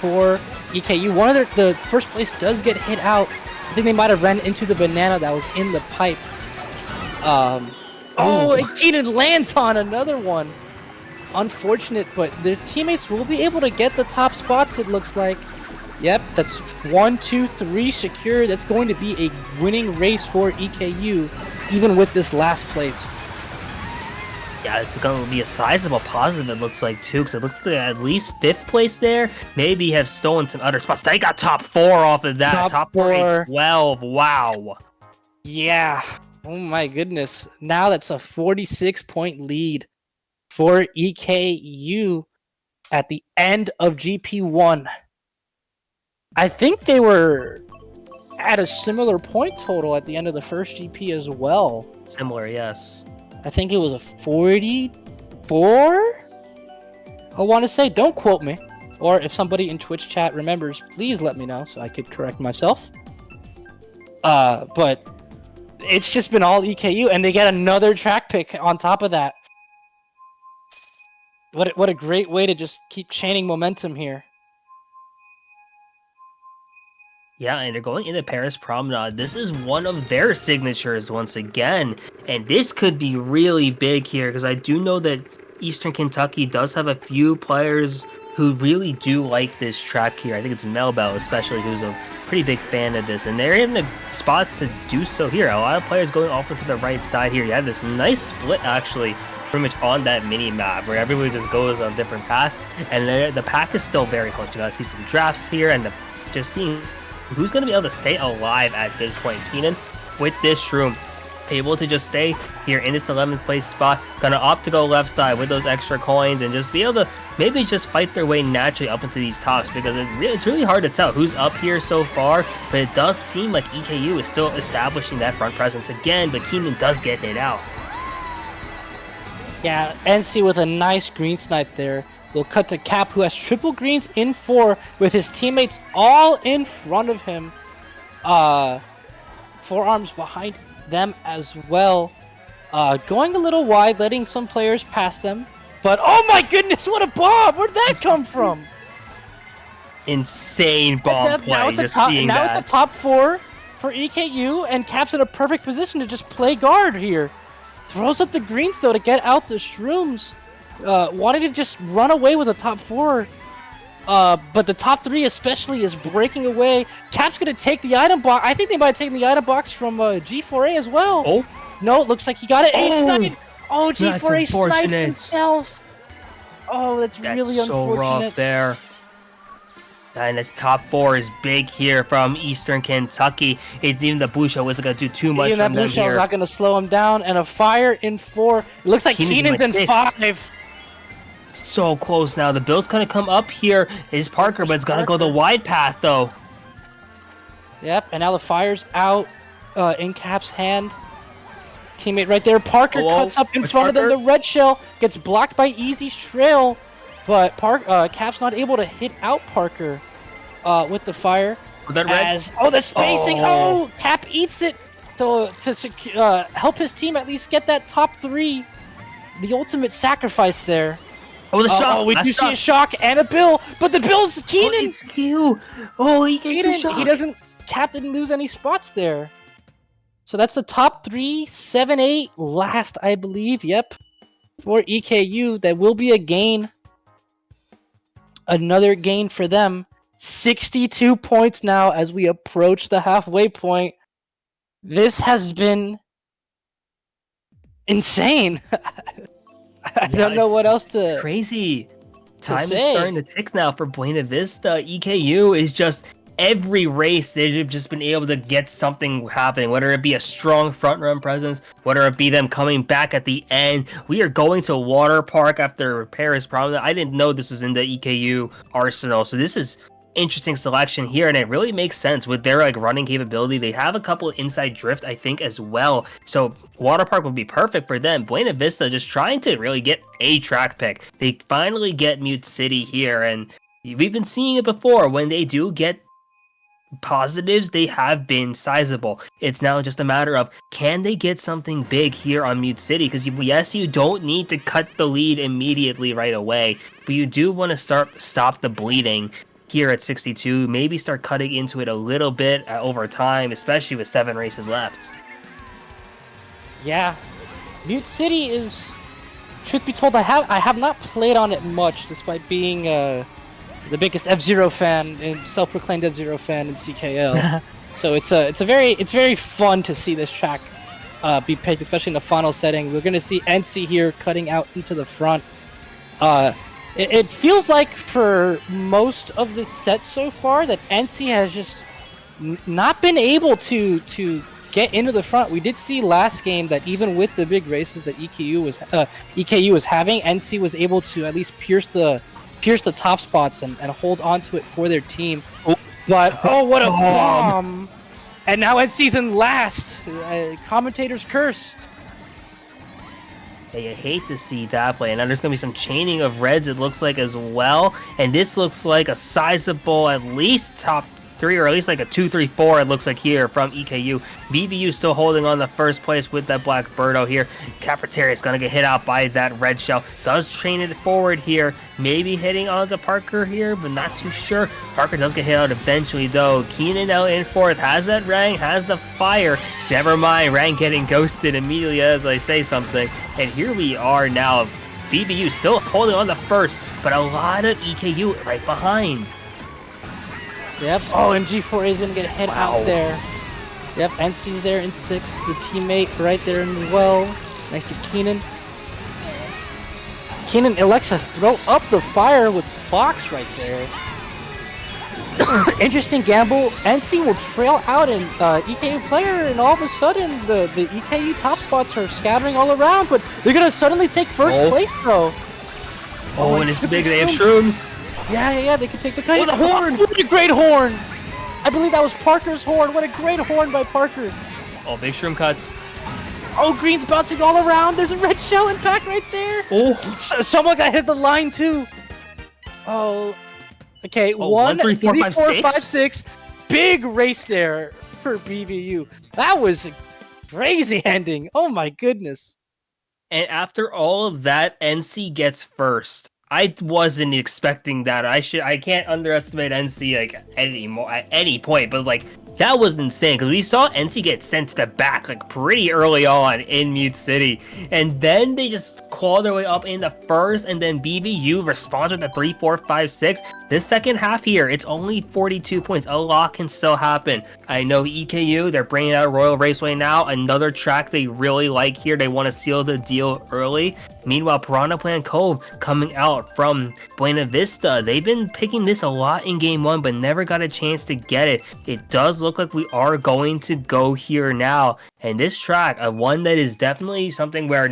Speaker 2: for EKU. One of the first place does get hit out. I think they might have ran into the banana that was in the pipe. And Keenan lands on another one. Unfortunate, but their teammates will be able to get the top spots, it looks like. Yep, that's 1, 2, 3 secure. That's going to be a winning race for EKU, even with this last place.
Speaker 1: Yeah, it's going to be a sizable positive, it looks like, too, because it looks like at least 5th place there. Maybe have stolen some other spots. They got top 4 off of that. Top 4, 12. Wow.
Speaker 2: Yeah. Oh, my goodness. Now that's a 46-point lead for EKU at the end of GP1. I think they were at a similar point total at the end of the first GP as well.
Speaker 1: Similar, yes.
Speaker 2: I think it was a 44. I want to say, don't quote me. Or if somebody in Twitch chat remembers, please let me know so I could correct myself. But it's just been all EKU, and they get another track pick on top of that. What a great way to just keep chaining momentum here.
Speaker 1: Yeah, and they're going into Paris Promenade. This is one of their signatures once again. And this could be really big here, because I do know that Eastern Kentucky does have a few players who really do like this track here. I think it's Melbell especially, who's a pretty big fan of this. And they're in the spots to do so here. A lot of players going off to the right side here. You have this nice split, actually, pretty much on that mini map where everybody just goes on different paths. And the pack is still very close. You gotta see some drafts here, and just seeing who's going to be able to stay alive at this point. Keenan, with this shroom, able to just stay here in this 11th place spot, gonna opt to go left side with those extra coins and just be able to maybe just fight their way naturally up into these tops, because it's really hard to tell who's up here so far, but it does seem like EKU is still establishing that front presence again, but Keenan does get hit out.
Speaker 2: Yeah, NC with a nice green snipe there. We'll cut to Cap, who has triple greens in 4 with his teammates all in front of him. Forearms behind them as well. Going a little wide, letting some players pass them. But oh my goodness, what a bomb! Where'd that come from?
Speaker 1: Insane bomb play.
Speaker 2: Now it's a top 4 for EKU, and Cap's in a perfect position to just play guard here. Throws up the greens though to get out the shrooms. Wanted to just run away with a top 4, but the top 3 especially is breaking away. Cap's gonna take the item box. I think they might have taken the item box from G4A as well.
Speaker 1: Oh
Speaker 2: no, it looks like he got it. Ace sniped. Oh, G4A sniped
Speaker 1: unfortunate.
Speaker 2: Himself. Oh, that's really unfortunate.
Speaker 1: So rough there. And this top 4 is big here from Eastern Kentucky. Even the blue shell wasn't going to do too much.
Speaker 2: Even that blue shell is not going to slow him down. And a fire in 4. It looks like Keenan's in 5.
Speaker 1: So close now. The Bill's going to come up here. Is Parker, but it's going to go the wide path, though.
Speaker 2: Yep, and now the fire's out in Cap's hand. Teammate right there. Parker cuts up in front of them. The red shell gets blocked by Easy's trail. But Cap's not able to hit out Parker with the fire. The spacing! Oh, Cap eats it to help his team at least get that top 3. The ultimate sacrifice there.
Speaker 1: Oh, the shock!
Speaker 2: We do see a shock and a Bill, but the Bill's Keenan. He doesn't. Cap didn't lose any spots there. So that's the top 3, 7, 8, last I believe. Yep, for EKU. That will be a gain. Another gain for them. 62 points now as we approach the halfway point. This has been insane. I don't know what else to.
Speaker 1: It's crazy. Time is starting to tick now for Buena Vista. EKU is just every race they've just been able to get something happening, whether it be a strong front run presence, whether it be them coming back at the end. We are going to Water Park after Paris Promenade. I didn't know this was in the EKU arsenal, so this is interesting selection here, and it really makes sense with their running capability. They have a couple inside drift, I think, as well, so Water Park would be perfect for them. Buena Vista just trying to really get a track pick. They finally get Mute City here, and we've been seeing it before. When they do get positives, they have been sizable. It's now just a matter of, can they get something big here on Mute City? Because yes, you don't need to cut the lead immediately right away, but you do want to stop the bleeding here at 62. Maybe start cutting into it a little bit over time, especially with 7 races left.
Speaker 2: Yeah, Mute City is, truth be told, I have not played on it much, despite being the biggest F-Zero fan and self-proclaimed F-Zero fan in CKL. So it's very fun to see this track be picked, especially in the final setting. We're gonna see NC here cutting out into the front. It feels like for most of the set so far that NC has just not been able to get into the front. We did see last game that even with the big races that EKU was having, NC was able to at least pierce the top spots and hold on to it for their team. But, oh, what a bomb! And now it's season last. Commentator's curse.
Speaker 1: Yeah, you hate to see that play. And now there's going to be some chaining of reds, it looks like, as well. And this looks like a sizable, at least top 3, or at least like a 2-3-4, it looks like here from EKU. VVU still holding on the first place with that Black Birdo here. Capriterius is going to get hit out by that red shell. Does chain it forward here. Maybe hitting onto Parker here, but not too sure. Parker does get hit out eventually, though. Keenan now in fourth. Has that Rang, has the fire. Never mind, Rang getting ghosted immediately as I say something. And here we are now. VVU still holding on the first, but a lot of EKU right behind.
Speaker 2: Yep. Oh, and G4A is going to get hit out there. Yep, NC's there in 6th. The teammate right there as well. Next to Keenan. Keenan elects to throw up the fire with Fox right there. Interesting gamble. NC will trail out an EKU player, and all of a sudden the EKU top spots are scattering all around, but they're going to suddenly take first place, though.
Speaker 1: Oh, and it's big. They have shrooms.
Speaker 2: Yeah, they can take the cut.
Speaker 1: Oh, the horn!
Speaker 2: What a great horn! I believe that was Parker's horn. What a great horn by Parker.
Speaker 1: Oh, big shroom cuts.
Speaker 2: Oh, green's bouncing all around. There's a red shell impact right there.
Speaker 1: Oh.
Speaker 2: Someone got hit the line, too. Oh. Okay,
Speaker 1: oh,
Speaker 2: 1,
Speaker 1: 3, 4, 5,
Speaker 2: 5, 6. Big race there for BVU. That was a crazy ending. Oh, my goodness.
Speaker 1: And after all of that, NC gets first. I wasn't expecting that. I can't underestimate NC like at any point, but like that was insane because we saw NC get sent to the back like pretty early on in Mute City, and then they just clawed their way up in the first, and then BVU responds with the 3, 4, 5, 6. This second half here, it's only 42 points. A lot can still happen. I know EKU, they're bringing out Royal Raceway now, another track they really like here. They want to seal the deal early. Meanwhile, Piranha Plant Cove coming out from Buena Vista. They've been picking this a lot in Game 1, but never got a chance to get it. It does look like we are going to go here now. And this track, one that is definitely something where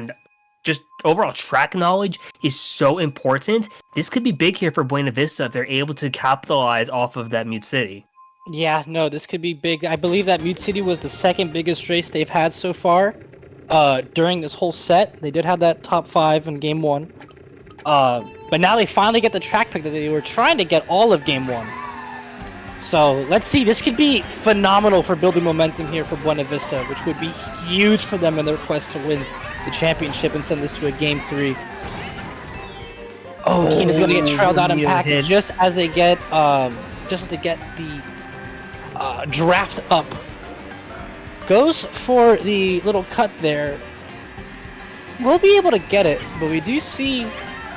Speaker 1: just overall track knowledge is so important. This could be big here for Buena Vista if they're able to capitalize off of that Mute City.
Speaker 2: Yeah, no, this could be big. I believe that Mute City was the second biggest race they've had so far. During this whole set, they did have that top 5 in Game 1. But now they finally get the track pick that they were trying to get all of Game 1. So, let's see. This could be phenomenal for building momentum here for Buena Vista, which would be huge for them in their quest to win the championship and send this to a Game 3. Oh, Keenan's going to get trailed out in pack just as they get the draft up. Goes for the little cut there. We'll be able to get it, but we do see,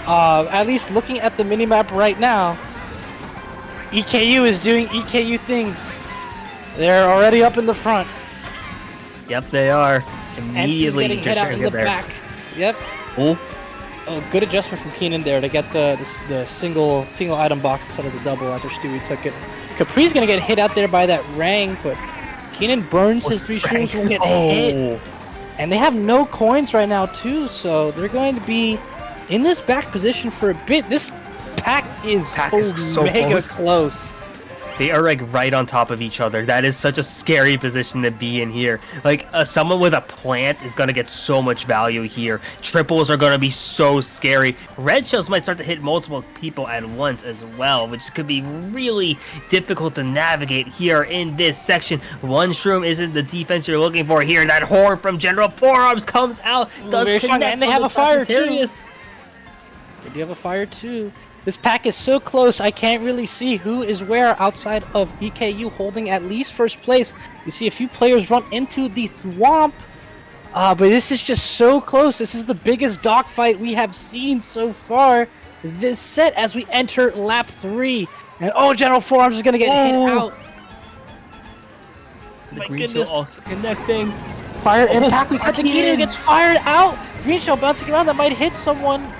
Speaker 2: at least looking at the minimap right now, EKU is doing EKU things. They're already up in the front.
Speaker 1: Yep, they are. Immediately
Speaker 2: getting hit out in the back. Yep.
Speaker 1: Oh,
Speaker 2: good adjustment from Keenan there to get the single item box instead of the double after Stewie took it. Capri's gonna get hit out there by that Rang, but Keenan burns his 3 shrooms, won't get hit. And they have no coins right now too, so they're going to be in this back position for a bit. This pack is so mega close.
Speaker 1: They are like right on top of each other. That is such a scary position to be in here. Like someone with a plant is going to get so much value here. Triples are going to be so scary. Red shells might start to hit multiple people at once as well, which could be really difficult to navigate here in this section. One shroom isn't the defense you're looking for here. That horn from General Forearms comes out. Does connect,
Speaker 2: and they have a fire too.
Speaker 1: They
Speaker 2: do have a fire too. This pack is so close, I can't really see who is where outside of EKU holding at least first place. You see a few players run into the thwomp, but this is just so close. This is the biggest dogfight we have seen so far this set as we enter lap 3. And oh, General Forearms is going to get hit out.
Speaker 1: My goodness. Also connecting.
Speaker 2: Fire impact. We got the Keenan gets fired out. Green shell bouncing around that might hit someone.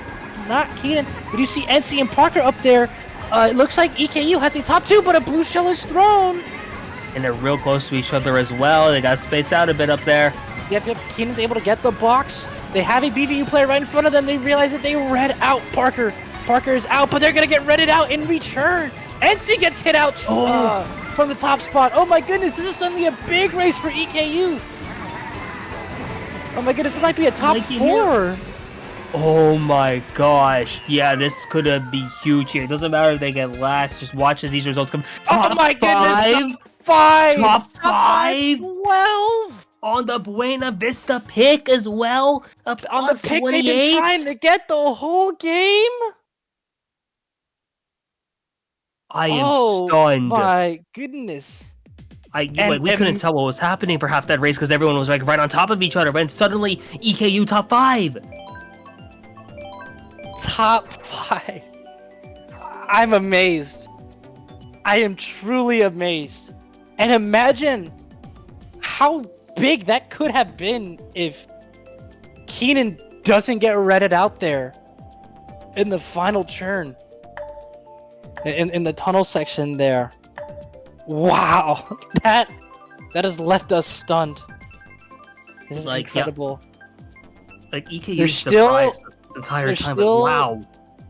Speaker 2: Not Keenan. But you see NC and Parker up there. It looks like EKU has a top 2, but a blue shell is thrown.
Speaker 1: And they're real close to each other as well. They got spaced out a bit up there.
Speaker 2: Yep. Keenan's able to get the box. They have a BVU player right in front of them. They realize that they read out Parker. Parker is out, but they're going to get redded out in return. NC gets hit out. from the top spot. Oh my goodness, this is suddenly a big race for EKU. Oh my goodness, this might be a top 4.
Speaker 1: Oh my gosh. Yeah, this could be huge here. It doesn't matter if they get last. Just watch as these results come.
Speaker 2: Oh my goodness, top 5. 12.
Speaker 1: On the Buena Vista pick as well. Up
Speaker 2: On the pick 28. They've been trying to get the whole game.
Speaker 1: I am stunned.
Speaker 2: Oh my goodness.
Speaker 1: We couldn't tell what was happening for half that race because everyone was like right on top of each other. And suddenly, EKU top 5.
Speaker 2: Top 5. I'm amazed. I am truly amazed. And imagine how big that could have been if Keenan doesn't get redded out there in the final turn. In the tunnel section there. Wow. That has left us stunned. This is incredible.
Speaker 1: Yeah. Like EKU is surprised the entire time. Wow.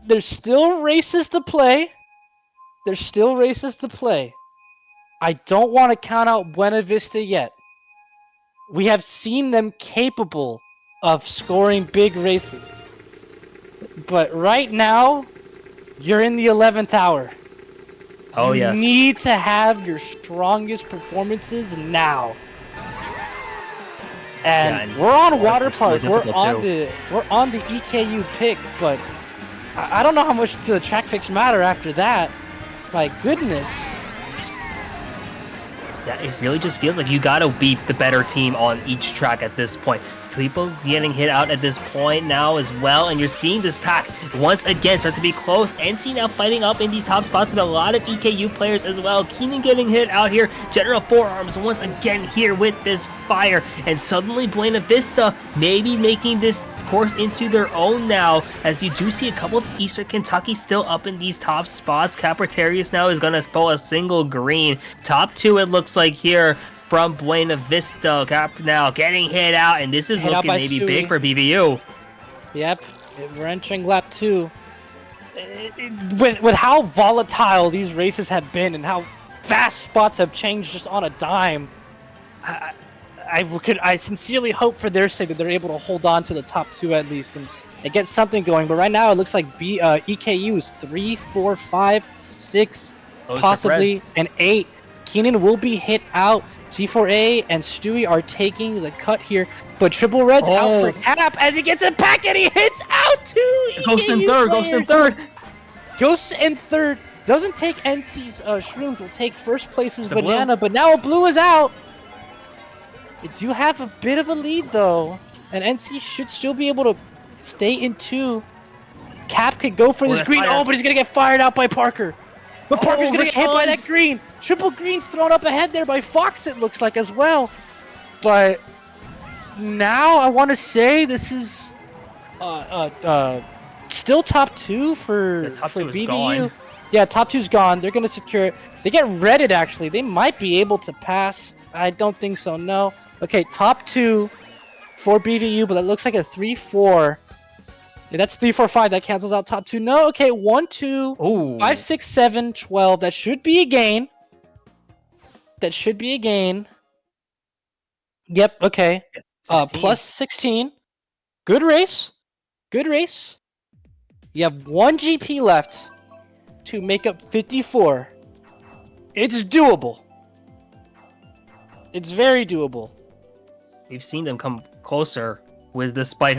Speaker 2: There's still races to play. I don't want to count out Buena Vista yet. We have seen them capable of scoring big races. But right now, you're in the 11th hour.
Speaker 1: Oh, yes.
Speaker 2: You need to have your strongest performances now. And we're on Water Park. We're on the EKU pick, but I don't know how much the track picks matter after that. My goodness.
Speaker 1: Yeah, it really just feels like you gotta beat the better team on each track at this point. People getting hit out at this point now as well, and you're seeing this pack once again start to be close. NC now fighting up in these top spots with a lot of EKU players as well. Keenan getting hit out here. General Forearms once again here with this fire, and suddenly Buena Vista maybe making this course into their own now, as you do see a couple of Eastern Kentucky still up in these top spots. Capritarius now is going to pull a single green. Top 2 it looks like here from Buena Vista. Cap now getting hit out, and this is looking maybe big for BVU.
Speaker 2: Yep, we're entering lap 2. With how volatile these races have been and how fast spots have changed just on a dime, I sincerely hope for their sake that they're able to hold on to the top 2 at least and get something going. But right now it looks like EKU is 3, 4, 5, 6, possibly an 8. Keenan will be hit out. G4A and Stewie are taking the cut here, but Triple Red's out for Cap as he gets a pack and he hits out too.
Speaker 1: Ghost in third.
Speaker 2: Ghost in third. Doesn't take NC's Shrooms. Will take first place's Banana, but now Blue is out. They do have a bit of a lead though, and NC should still be able to stay in 2. Cap could go for this green. Oh, but he's gonna get fired out by Parker. But Parker's gonna get hit by that green. Triple green's thrown up ahead there by Fox, it looks like, as well. But now I want to say this is still top 2 for BVU. Yeah, top 2's gone. They're gonna secure it. They get redded actually. They might be able to pass. I don't think so. No. Okay, top 2 for BVU, but that looks like a 3-4. Yeah, that's 3, 4, 5. That cancels out top 2. No, okay, 1, 2, 5, 6, 7, 12. That should be a gain. Yep, okay. 16. Plus 16. Good race. You have 1 GP left to make up 54. It's doable. It's very doable.
Speaker 1: We've seen them come closer despite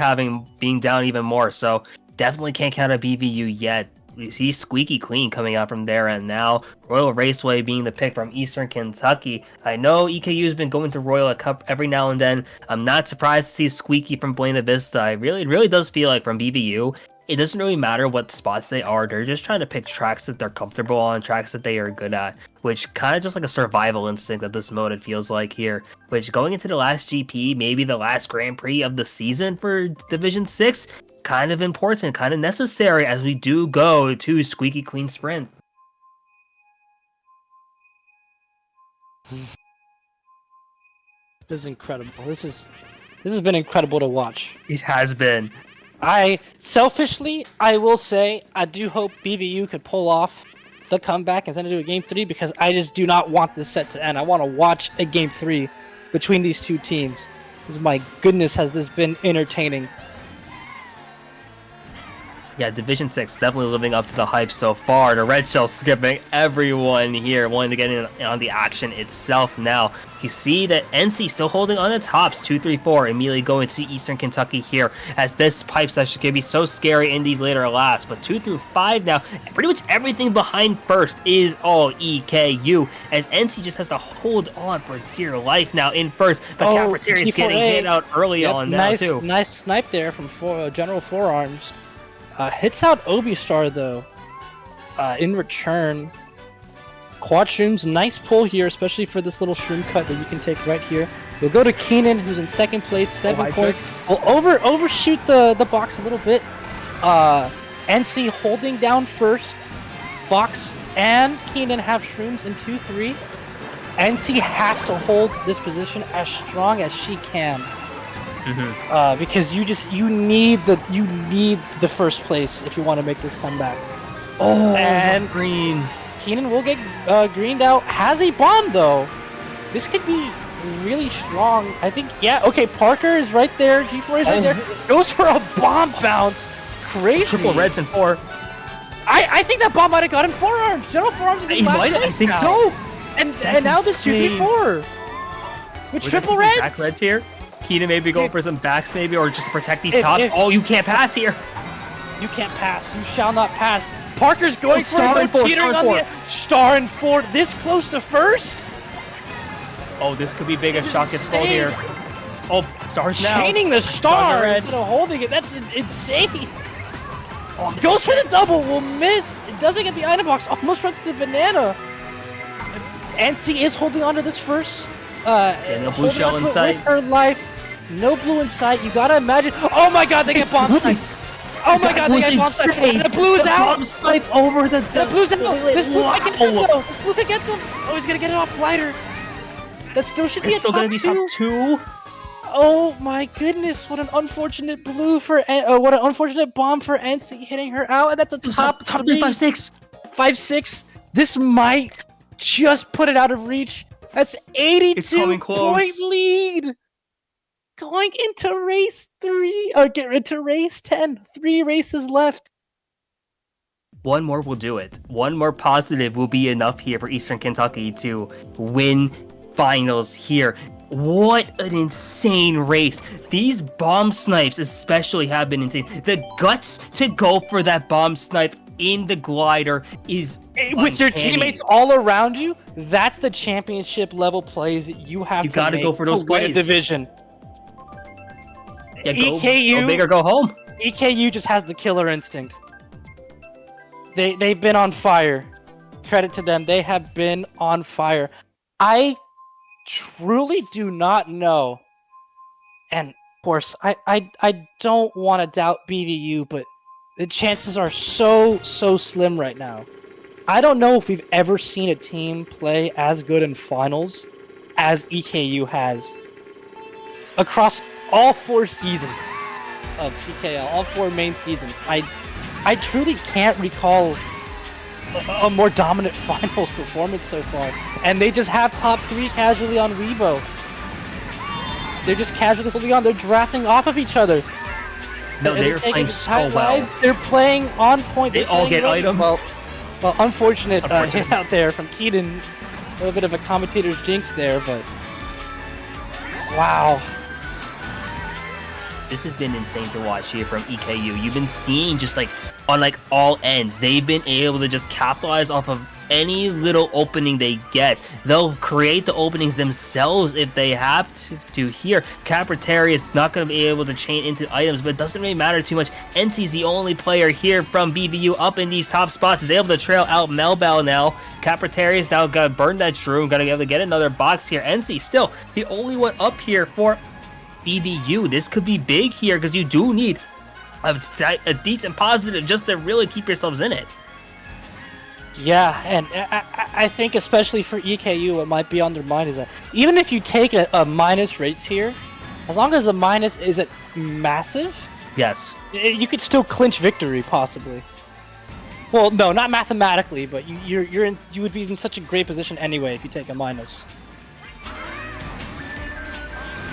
Speaker 1: being down even more, so definitely can't count a BVU yet. We see squeaky clean coming out from there, and now Royal Raceway being the pick from Eastern Kentucky. I know EKU's been going to Royal Cup every now and then. I'm not surprised to see squeaky from Buena Vista. It really does feel like from BVU, it doesn't really matter what spots they are. They're just trying to pick tracks that they're comfortable on, tracks that they are good at, which kind of just like a survival instinct that this mode it feels like here. Which going into the last GP, maybe the last Grand Prix of the season for Division 6, kind of important, kind of necessary as we do go to squeaky clean sprint.
Speaker 2: This is incredible. This has been incredible to watch.
Speaker 1: It has been.
Speaker 2: Selfishly, I will say, I do hope BVU could pull off the comeback and send it to a game 3 because I just do not want this set to end. I want to watch a game 3 between these two teams. Because my goodness, has this been entertaining.
Speaker 1: Yeah, Division 6 definitely living up to the hype so far. The Red Shell skipping everyone here, wanting to get in on the action itself now. You see that NC still holding on the tops, 2-3-4, immediately going to Eastern Kentucky here, as this pipe session can be so scary in these later laps. But 2 through 5 now, pretty much everything behind first is all EKU, as NC just has to hold on for dear life now in first. But Cafeteria is getting hit out early on now, too.
Speaker 2: Nice snipe there from General Forearms. Hits out Obistar though. In return, Quad Shrooms, nice pull here, especially for this little shroom cut that you can take right here. We'll go to Keenan, who's in second place, 7 points. We'll overshoot the box a little bit. NC holding down first. Fox and Keenan have shrooms in 2-3. NC has to hold this position as strong as she can. Because you need the first place if you want to make this comeback.
Speaker 1: Oh,
Speaker 2: and
Speaker 1: green.
Speaker 2: Keenan will get greened out. Has a bomb though. This could be really strong. I think. Yeah. Okay. Parker is right there. G4 is right there. Goes for a bomb bounce. Crazy.
Speaker 1: Triple reds and 4.
Speaker 2: I think that bomb might have got him forearms. General Forearms is in last place
Speaker 1: I think
Speaker 2: now.
Speaker 1: so.
Speaker 2: And now there's 2v4 with triple reds.
Speaker 1: Back reds here. Keenan maybe going for some backs maybe, or just to protect these tops. Oh, you can't pass here.
Speaker 2: You can't pass. You shall not pass. Parker's going for
Speaker 1: star and 4.
Speaker 2: Star and 4. This close to first.
Speaker 1: Oh, this could be big as Shock gets pulled here. Oh, Star's now.
Speaker 2: Chaining the star instead of holding it. That's insane. Oh, goes for the double. Will miss. It doesn't get the item box. Almost runs to the banana. NC is holding on to this first.
Speaker 1: No blue shell in sight.
Speaker 2: With her life. No blue in sight. You gotta imagine. Oh my god, they get bomb sniped. Oh my god, they get bomb sniped. And the blue is out.
Speaker 1: Bomb snipe over the.
Speaker 2: The blue's out. This blue can get them though. This blue can get them. Oh, he's gonna get it off glider. That still should be a top 2. Oh my goodness! What an unfortunate blue for what an unfortunate bomb for NC hitting her out, and that's a top 3.
Speaker 1: 5-6.
Speaker 2: 5-6. This might just put it out of reach. That's 82 point lead. Going into race 3, or get into race 10. 3 races left.
Speaker 1: One more will do it. One more positive will be enough here for Eastern Kentucky to win finals here. What an insane race. These bomb snipes especially have been insane. The guts to go for that bomb snipe in the glider is
Speaker 2: with your teammates all around you. That's the championship level plays that you have to
Speaker 1: gotta go for those plays.
Speaker 2: Division.
Speaker 1: Yeah, go big or go home.
Speaker 2: EKU just has the killer instinct. They've been on fire. Credit to them. They have been on fire. I truly do not know. And of course, I don't want to doubt BVU, but the chances are so slim right now. I don't know if we've ever seen a team play as good in finals as EKU has across all 4 seasons of CKL, all 4 main seasons. I truly can't recall a more dominant finals performance so far. And they just have top 3 casually on Weibo. They're just casually holding on. They're drafting off of each other.
Speaker 1: No, they're playing so well.
Speaker 2: They're playing on point.
Speaker 1: They all get items.
Speaker 2: Well, unfortunate hit out there from Keaton. A little bit of a commentator's jinx there, but wow.
Speaker 1: This has been insane to watch here from EKU. You've been seeing just like on like all ends, they've been able to just capitalize off of any little opening they get. They'll create the openings themselves if they have to here. Capritteri is not going to be able to chain into items, but it doesn't really matter too much. NC's the only player here from BBU up in these top spots, is able to trail out Melbell now. Capritteri is now going to burn that shroom, going to be able to get another box here. NC still the only one up here for BBU. This could be big here because you do need a decent positive just to really keep yourselves in it.
Speaker 2: Yeah, and I think especially for EKU, what might be on their mind is that even if you take a minus race here, as long as the minus isn't massive,
Speaker 1: yes,
Speaker 2: you could still clinch victory, possibly. Well, no, not mathematically, but you would be in such a great position anyway if you take a minus.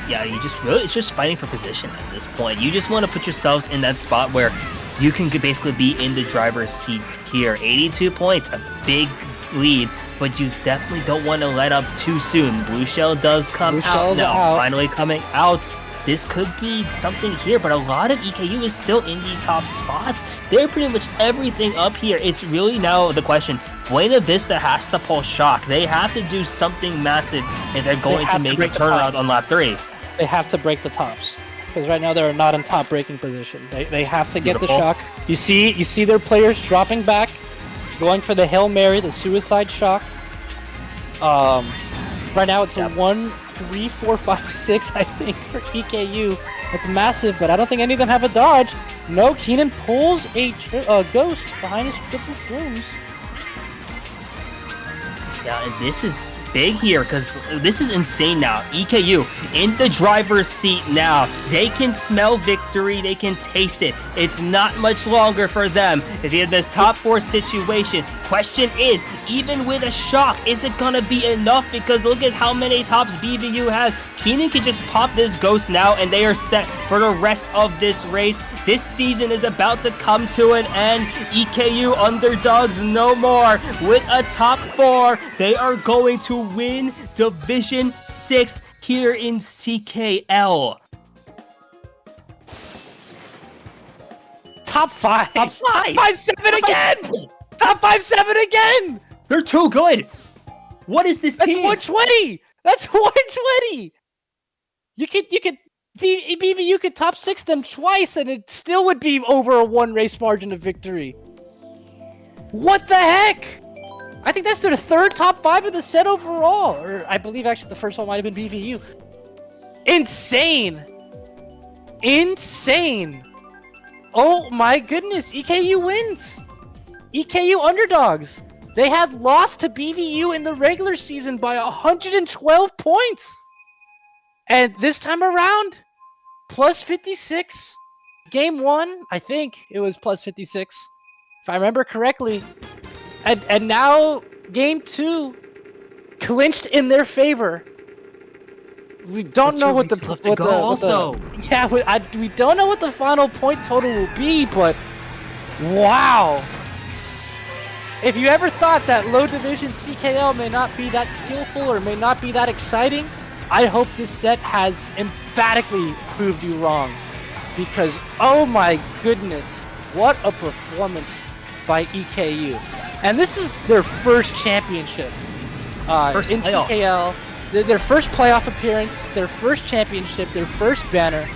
Speaker 1: Yeah, it's just fighting for position at this point. You just want to put yourselves in that spot where you can basically be in the driver's seat here. 82 points, a big lead, but you definitely don't want to let up too soon. Blue Shell does come out now, finally coming out. This could be something here, but a lot of EKU is still in these top spots. They're pretty much everything up here. It's really now the question. Buena Vista has to pull shock. They have to do something massive if they're going to make a turnaround on lap 3.
Speaker 2: They have to break the tops. Because right now they're not in top breaking position. They have to get the shock. You see their players dropping back, going for the Hail Mary, the suicide shock. Right now it's a 1, 3, 4, 5, 6, I think, for EKU. That's massive, but I don't think any of them have a dodge. No, Keenan pulls a ghost behind his triple shrooms.
Speaker 1: Yeah, and this is big here because this is insane now. EKU in the driver's seat now. They can smell victory. They can taste it. It's not much longer for them. In this top 4 situation, question is, even with a shock, is it going to be enough? Because look at how many tops BVU has. Keenan can just pop this ghost now, and they are set for the rest of this race. This season is about to come to an end. EKU underdogs no more. With a top 4, they are going to win Division 6 here in CKL.
Speaker 2: Top 5.
Speaker 1: Top 5.
Speaker 2: Top 5-7 again. Top 5-7 again.
Speaker 1: They're too good. What is this team?
Speaker 2: That's 120. That's 120. You could BVU could top 6 them twice, and it still would be over a 1 race margin of victory. What the heck? I think that's their 3rd top 5 of the set overall. Or I believe actually the first one might have been BVU. Insane. Insane. Oh my goodness. EKU wins. EKU underdogs. They had lost to BVU in the regular season by 112 points. And this time around, plus 56. Game 1, I think it was plus 56, if I remember correctly. And now game 2 clinched in their favor. We don't know what the we don't know what the final point total will be, but wow. If you ever thought that low division CKL may not be that skillful or may not be that exciting, I hope this set has emphatically proved you wrong. Because, oh my goodness, what a performance by EKU. And this is their first championship in CKL. Their first playoff appearance, their first championship, their first banner.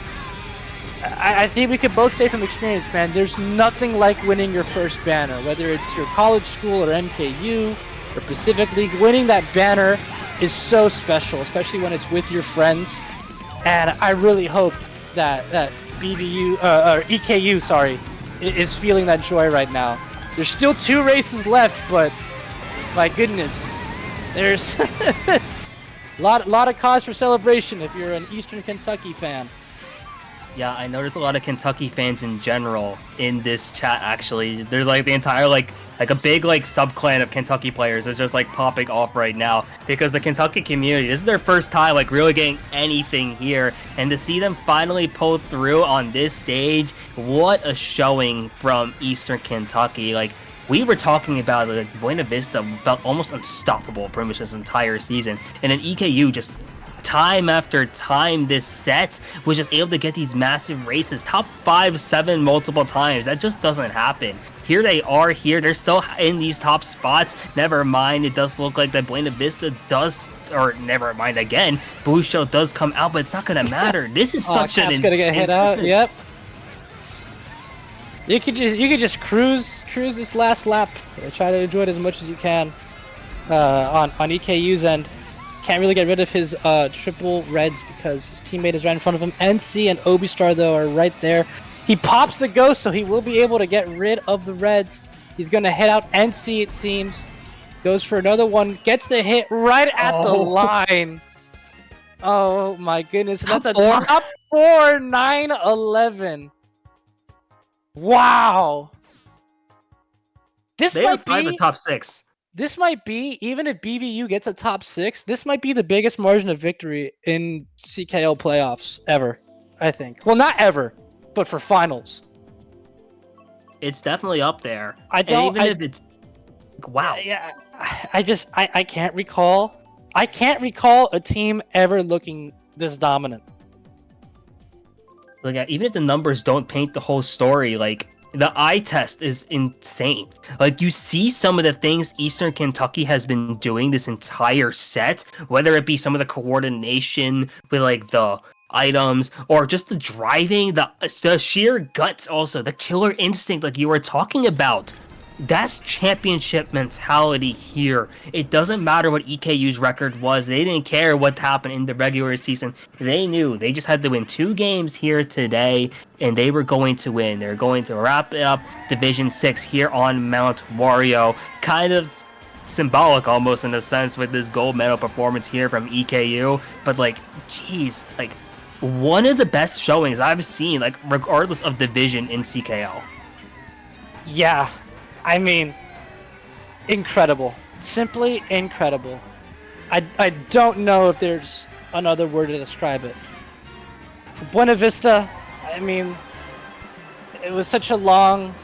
Speaker 2: I think we could both say from experience, man, there's nothing like winning your first banner. Whether it's your college school or MKU or Pacific League, winning that banner is so special, especially when it's with your friends. And I really hope that BVU or EKU, sorry, is feeling that joy right now. There's still 2 races left, but my goodness, there's a lot of cause for celebration if you're an Eastern Kentucky fan.
Speaker 1: Yeah, I know there's a lot of Kentucky fans in general in this chat. Actually, there's like the entire like a big like sub-clan of Kentucky players is just like popping off right now because the Kentucky community, this is their first time like really getting anything here, and to see them finally pull through on this stage, what a showing from Eastern Kentucky. Like, we were talking about like Buena Vista felt almost unstoppable pretty much this entire season, and then EKU just time after time this set was just able to get these massive races, top 5, 7 multiple times. That just doesn't happen. Here they are here. They're still in these top spots. Never mind. It does look like that Buena Vista does, or never mind again, Blue Shell does come out, but it's not going to matter. This is such an insane...
Speaker 2: gonna get hit out. Yep. You could just cruise this last lap. Try to enjoy it as much as you can. On EKU's end. Can't really get rid of his triple reds because his teammate is right in front of him. NC and Obistar, though, are right there. He pops the ghost, so he will be able to get rid of the reds. He's going to hit out NC, it seems. Goes for another one. Gets the hit right at the line. Oh, my goodness. That's a top 4, 9-11. Wow. This
Speaker 1: They are
Speaker 2: might
Speaker 1: 5 of
Speaker 2: be
Speaker 1: top 6.
Speaker 2: this might be, even if BVU gets a top 6, this might be the biggest margin of victory in CKL playoffs ever, I think. Well, not ever, but for finals.
Speaker 1: It's definitely up there.
Speaker 2: I
Speaker 1: And
Speaker 2: don't
Speaker 1: even if it's wow.
Speaker 2: Yeah, I can't recall. I can't recall a team ever looking this dominant.
Speaker 1: Like even if the numbers don't paint the whole story, like the eye test is insane. Like you see some of the things Eastern Kentucky has been doing this entire set, whether it be some of the coordination with like the items or just the driving, the sheer guts, also the killer instinct, like you were talking about. That's championship mentality here. It doesn't matter what EKU's record was. They didn't care what happened in the regular season. They knew they just had to win 2 games here today, and they were going to win. They're going to wrap it up Division 6 here on Mount Wario. Kind of symbolic almost in a sense with this gold medal performance here from EKU. But like, geez, like one of the best showings I've seen, like regardless of division in CKL.
Speaker 2: Yeah, I mean, incredible. Simply incredible. I don't know if there's another word to describe it. Buena Vista, I mean, it was such a long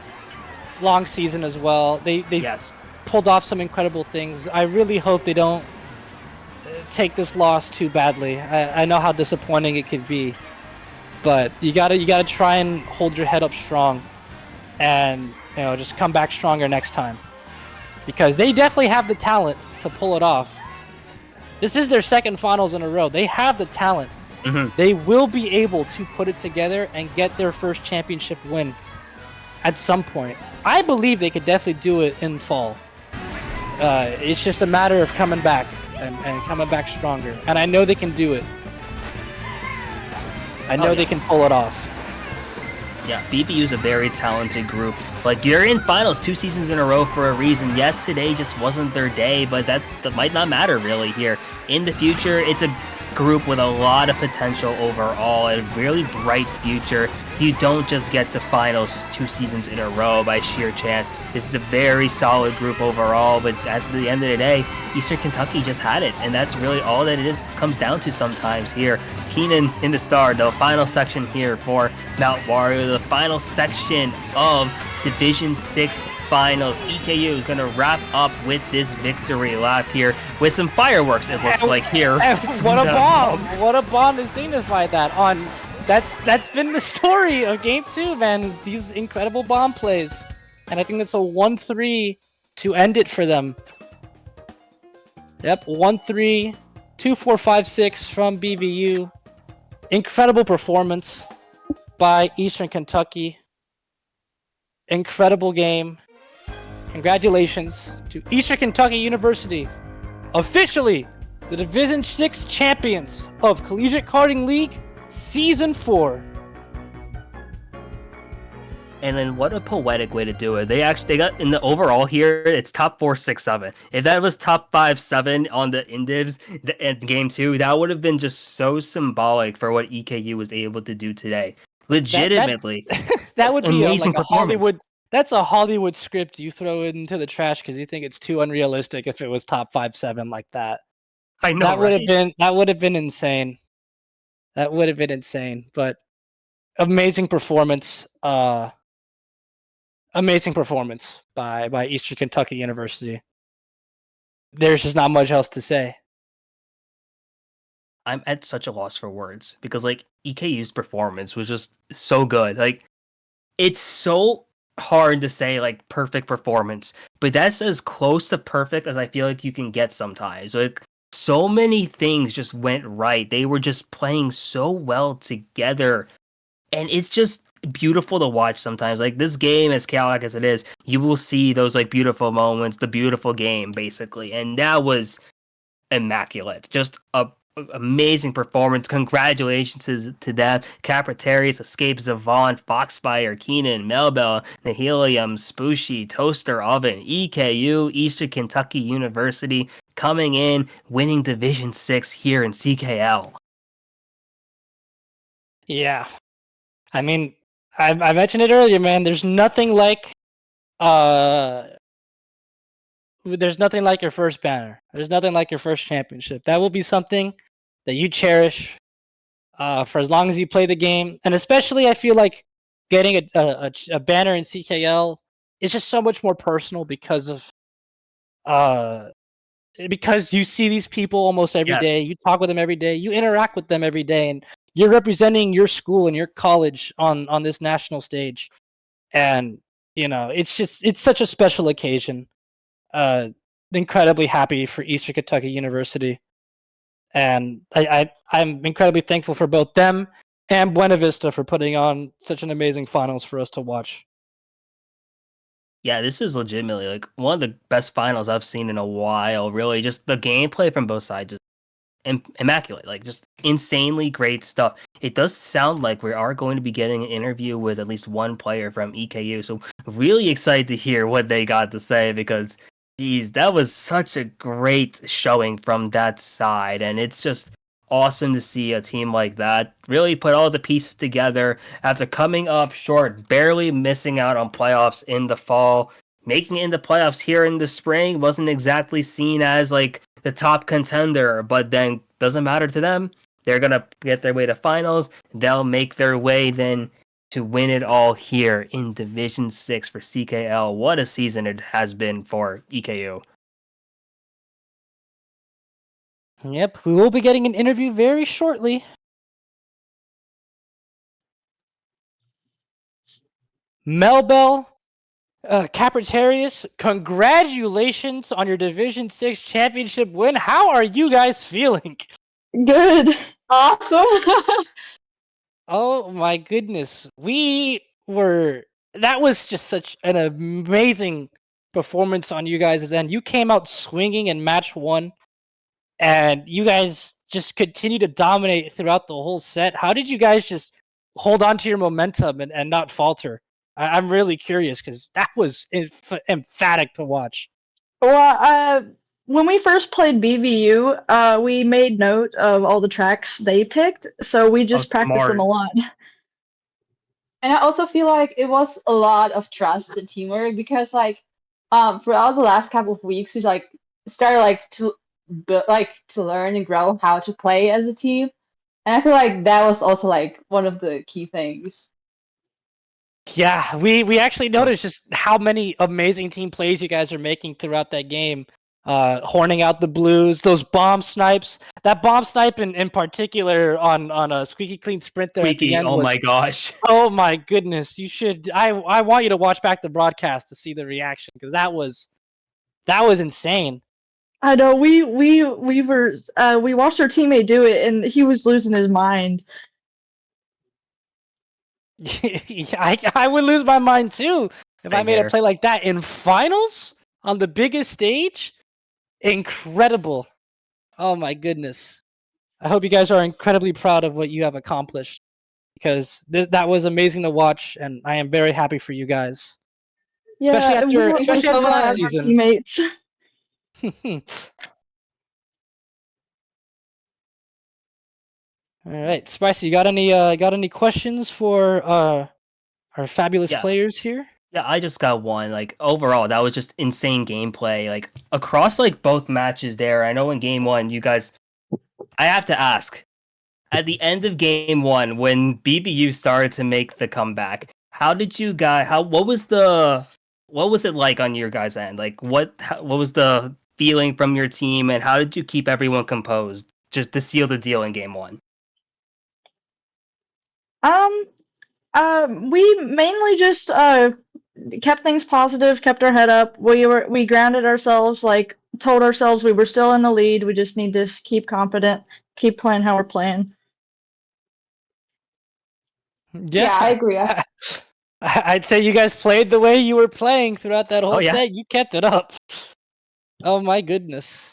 Speaker 2: season as well. They
Speaker 1: Yes.
Speaker 2: pulled off some incredible things. I really hope they don't take this loss too badly. I know how disappointing it could be, but you gotta try and hold your head up strong, and just come back stronger next time, because they definitely have the talent to pull it off. This is their second finals in a row. They have the talent.
Speaker 1: Mm-hmm.
Speaker 2: They will be able to put it together and get their first championship win at some point. I believe they could definitely do it in fall. It's just a matter of coming back and coming back stronger. And I know they can do it. I know they can pull it off.
Speaker 1: Yeah, BBU is a very talented group. Like, you're in finals 2 seasons in a row for a reason. Yes, today just wasn't their day, but that might not matter really here. In the future, it's a group with a lot of potential overall, a really bright future. You don't just get to finals 2 seasons in a row by sheer chance. This is a very solid group overall, but at the end of the day, Eastern Kentucky just had it, and that's really all that it comes down to sometimes here. Keenan in the start, the final section here for Mount Wario, the final section of Division 6 Finals. EKU is going to wrap up with this victory lap here with some fireworks, it looks like here.
Speaker 2: What a bomb! What a bomb to signify that on. That's been the story of Game 2, man, is these incredible bomb plays. And I think that's a 1-3 to end it for them. Yep, 1-3, 2-4-5-6 from BVU. Incredible performance by Eastern Kentucky. Incredible game. Congratulations to Eastern Kentucky University, officially the Division 6 champions of Collegiate Karting League Season 4.
Speaker 1: And then what a poetic way to do it. They got in the overall here, it's top 4, 6, 7. If that was top 5, 7 on the indivs in game 2, that would have been just so symbolic for what EKU was able to do today. Legitimately.
Speaker 2: That would be
Speaker 1: amazing
Speaker 2: like a
Speaker 1: performance.
Speaker 2: Hollywood. That's a Hollywood script you throw into the trash because you think it's too unrealistic if it was top 5, 7 like that.
Speaker 1: I know,
Speaker 2: That would
Speaker 1: right?
Speaker 2: have been insane. That would have been insane. But amazing performance. Amazing performance by Eastern Kentucky University. There's just not much else to say.
Speaker 1: I'm at such a loss for words because like EKU's performance was just so good. Like it's so hard to say like perfect performance, but that's as close to perfect as I feel like you can get sometimes. Like so many things just went right. They were just playing so well together. And it's just beautiful to watch sometimes. Like this game, as chaotic as it is, you will see those like beautiful moments, the beautiful game, basically. And that was immaculate. Just a amazing performance. Congratulations to them. Capritarius, Escape, Zavon, Foxfire, Keenan, Melbell, Nihilium, Spooshy, Toaster Oven, EKU, Eastern Kentucky University coming in, winning Division 6 here in CKL.
Speaker 2: Yeah. I mean, I mentioned it earlier, man. There's nothing like there's nothing like your first banner. There's nothing like your first championship. That will be something that you cherish for as long as you play the game. And especially, I feel like getting a banner in CKL is just so much more personal uh, because you see these people almost every
Speaker 1: Yes.
Speaker 2: day. You talk with them every day. You interact with them every day, and you're representing your school and your college on this national stage. And it's such a special occasion. Uh, Incredibly happy for Eastern Kentucky University, and I'm incredibly thankful for both them and Buena Vista for putting on such an amazing finals for us to watch.
Speaker 1: Yeah, this is legitimately like one of the best finals I've seen in a while. Really, just the gameplay from both sides just immaculate, like just insanely great stuff. It does sound like we are going to be getting an interview with at least one player from EKU, so really excited to hear what they got to say because, geez, that was such a great showing from that side, and it's just awesome to see a team like that really put all the pieces together after coming up short, barely missing out on playoffs in the fall. Making it into playoffs here in the spring wasn't exactly seen as like the top contender, but then doesn't matter to them. They're gonna get their way to finals. They'll make their way then to win it all here in Division 6 for CKL. What a season it has been for EKU.
Speaker 2: Yep, we will be getting an interview very shortly. Melbell, Capritarius, congratulations on your Division 6 championship win. How are you guys feeling?
Speaker 3: Good. Awesome.
Speaker 2: Oh my goodness. That was just such an amazing performance on you guys' end. You came out swinging in match 1 and you guys just continue to dominate throughout the whole set. How did you guys just hold on to your momentum and not falter? I'm really curious because that was emphatic to watch.
Speaker 3: Well, when we first played BVU, we made note of all the tracks they picked, so we
Speaker 1: Oh,
Speaker 3: just practiced them a
Speaker 1: smart.
Speaker 3: lot.
Speaker 4: And I also feel like it was a lot of trust and teamwork because throughout the last couple of weeks we started to learn and grow how to play as a team. And I feel like that was also like one of the key things.
Speaker 2: Yeah, we actually noticed just how many amazing team plays you guys are making throughout that game. Horning out the blues, those bomb snipes. That bomb snipe in particular on a squeaky clean sprint there at the
Speaker 1: Squeaky,
Speaker 2: end
Speaker 1: oh
Speaker 2: was,
Speaker 1: my gosh.
Speaker 2: oh my goodness. You should I want you to watch back the broadcast to see the reaction because that was insane.
Speaker 3: I know we watched our teammate do it, and he was losing his mind.
Speaker 2: I would lose my mind too if I
Speaker 1: Same
Speaker 2: made a
Speaker 1: here.
Speaker 2: play like that in finals on the biggest stage. Incredible. Oh my goodness. I hope you guys are incredibly proud of what you have accomplished because that was amazing to watch and I am very happy for you guys.
Speaker 3: Yeah, and we were
Speaker 4: Thank you
Speaker 2: Especially
Speaker 3: just
Speaker 4: so
Speaker 2: after last
Speaker 3: proud of
Speaker 4: much.
Speaker 3: our
Speaker 2: season.
Speaker 3: teammates.
Speaker 2: All right, Spicy, you got any questions for our fabulous
Speaker 1: Yeah.
Speaker 2: players here?
Speaker 1: Yeah, I just got one. Like overall, that was just insane gameplay. Like across like both matches there. I know in game one, you guys I have to ask. At the end of game one, when BBU started to make the comeback, how did you guys what was it like on your guys' end? Like what was the feeling from your team and how did you keep everyone composed just to seal the deal in game one?
Speaker 3: Um, we mainly just kept things positive, kept our head up. We grounded ourselves, like told ourselves we were still in the lead. We just need to keep confident, keep playing how we're playing.
Speaker 4: Yeah, I
Speaker 2: Yeah.
Speaker 4: agree.
Speaker 2: I'd say you guys played the way you were playing throughout that
Speaker 1: Oh
Speaker 2: whole
Speaker 1: yeah.
Speaker 2: set. You kept it up. Oh my goodness.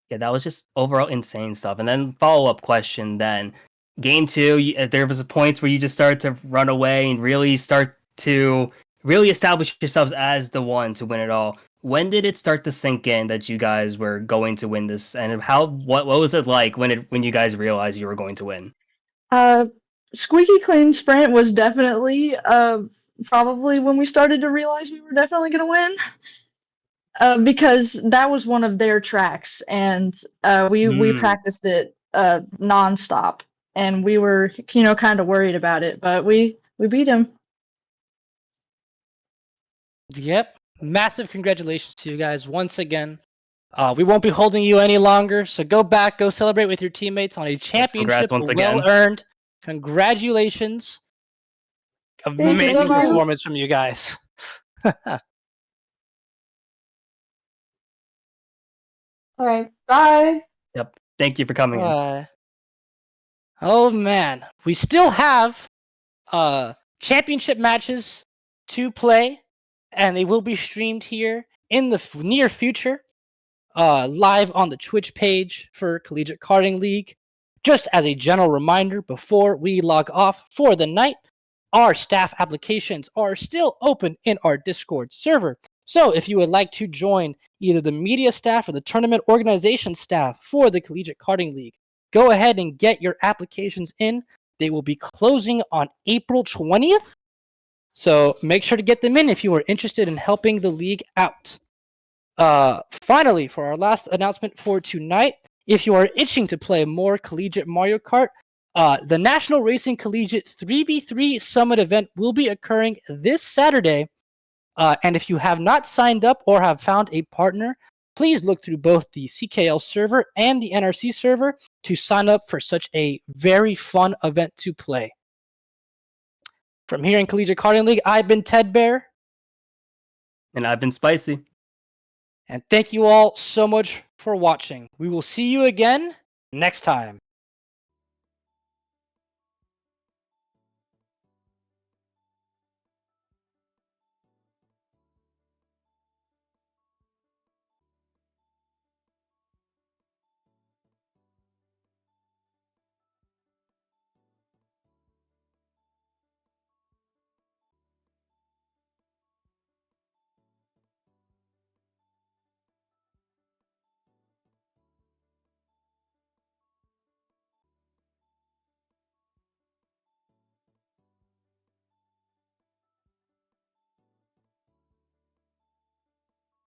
Speaker 1: Yeah, that was just overall insane stuff. And then follow up question then. Game two, there was a point where you just started to run away and really start to really establish yourselves as the one to win it all. When did it start to sink in that you guys were going to win this? And what was it like when you guys realized you were going to win?
Speaker 3: Uh, Squeaky clean sprint was definitely probably when we started to realize we were definitely going to win. Because that was one of their tracks, and we practiced it nonstop, and we were kind of worried about it, but we beat him.
Speaker 2: Yep. Massive congratulations to you guys once again. We won't be holding you any longer, so go back, go celebrate with your teammates on a championship
Speaker 1: once again.
Speaker 2: well earned. Congratulations.
Speaker 4: you so
Speaker 2: Amazing
Speaker 4: much.
Speaker 2: performance from you guys.
Speaker 4: All right, bye.
Speaker 1: Yep. Thank you for coming in.
Speaker 2: Oh man, we still have championship matches to play, and they will be streamed here in the near future, live on the Twitch page for Collegiate Karting League. Just as a general reminder, before we log off for the night, our staff applications are still open in our Discord server. So if you would like to join either the media staff or the tournament organization staff for the Collegiate Karting League, go ahead and get your applications in. They will be closing on April 20th. So make sure to get them in if you are interested in helping the league out. Finally, for our last announcement for tonight, if you are itching to play more Collegiate Mario Kart, the National Racing Collegiate 3v3 Summit event will be occurring this Saturday. And if you have not signed up or have found a partner, please look through both the CKL server and the NRC server to sign up for such a very fun event to play. From here in Collegiate Karting League, I've been Ted Bear.
Speaker 1: And I've been Spicy.
Speaker 2: And thank you all so much for watching. We will see you again next time.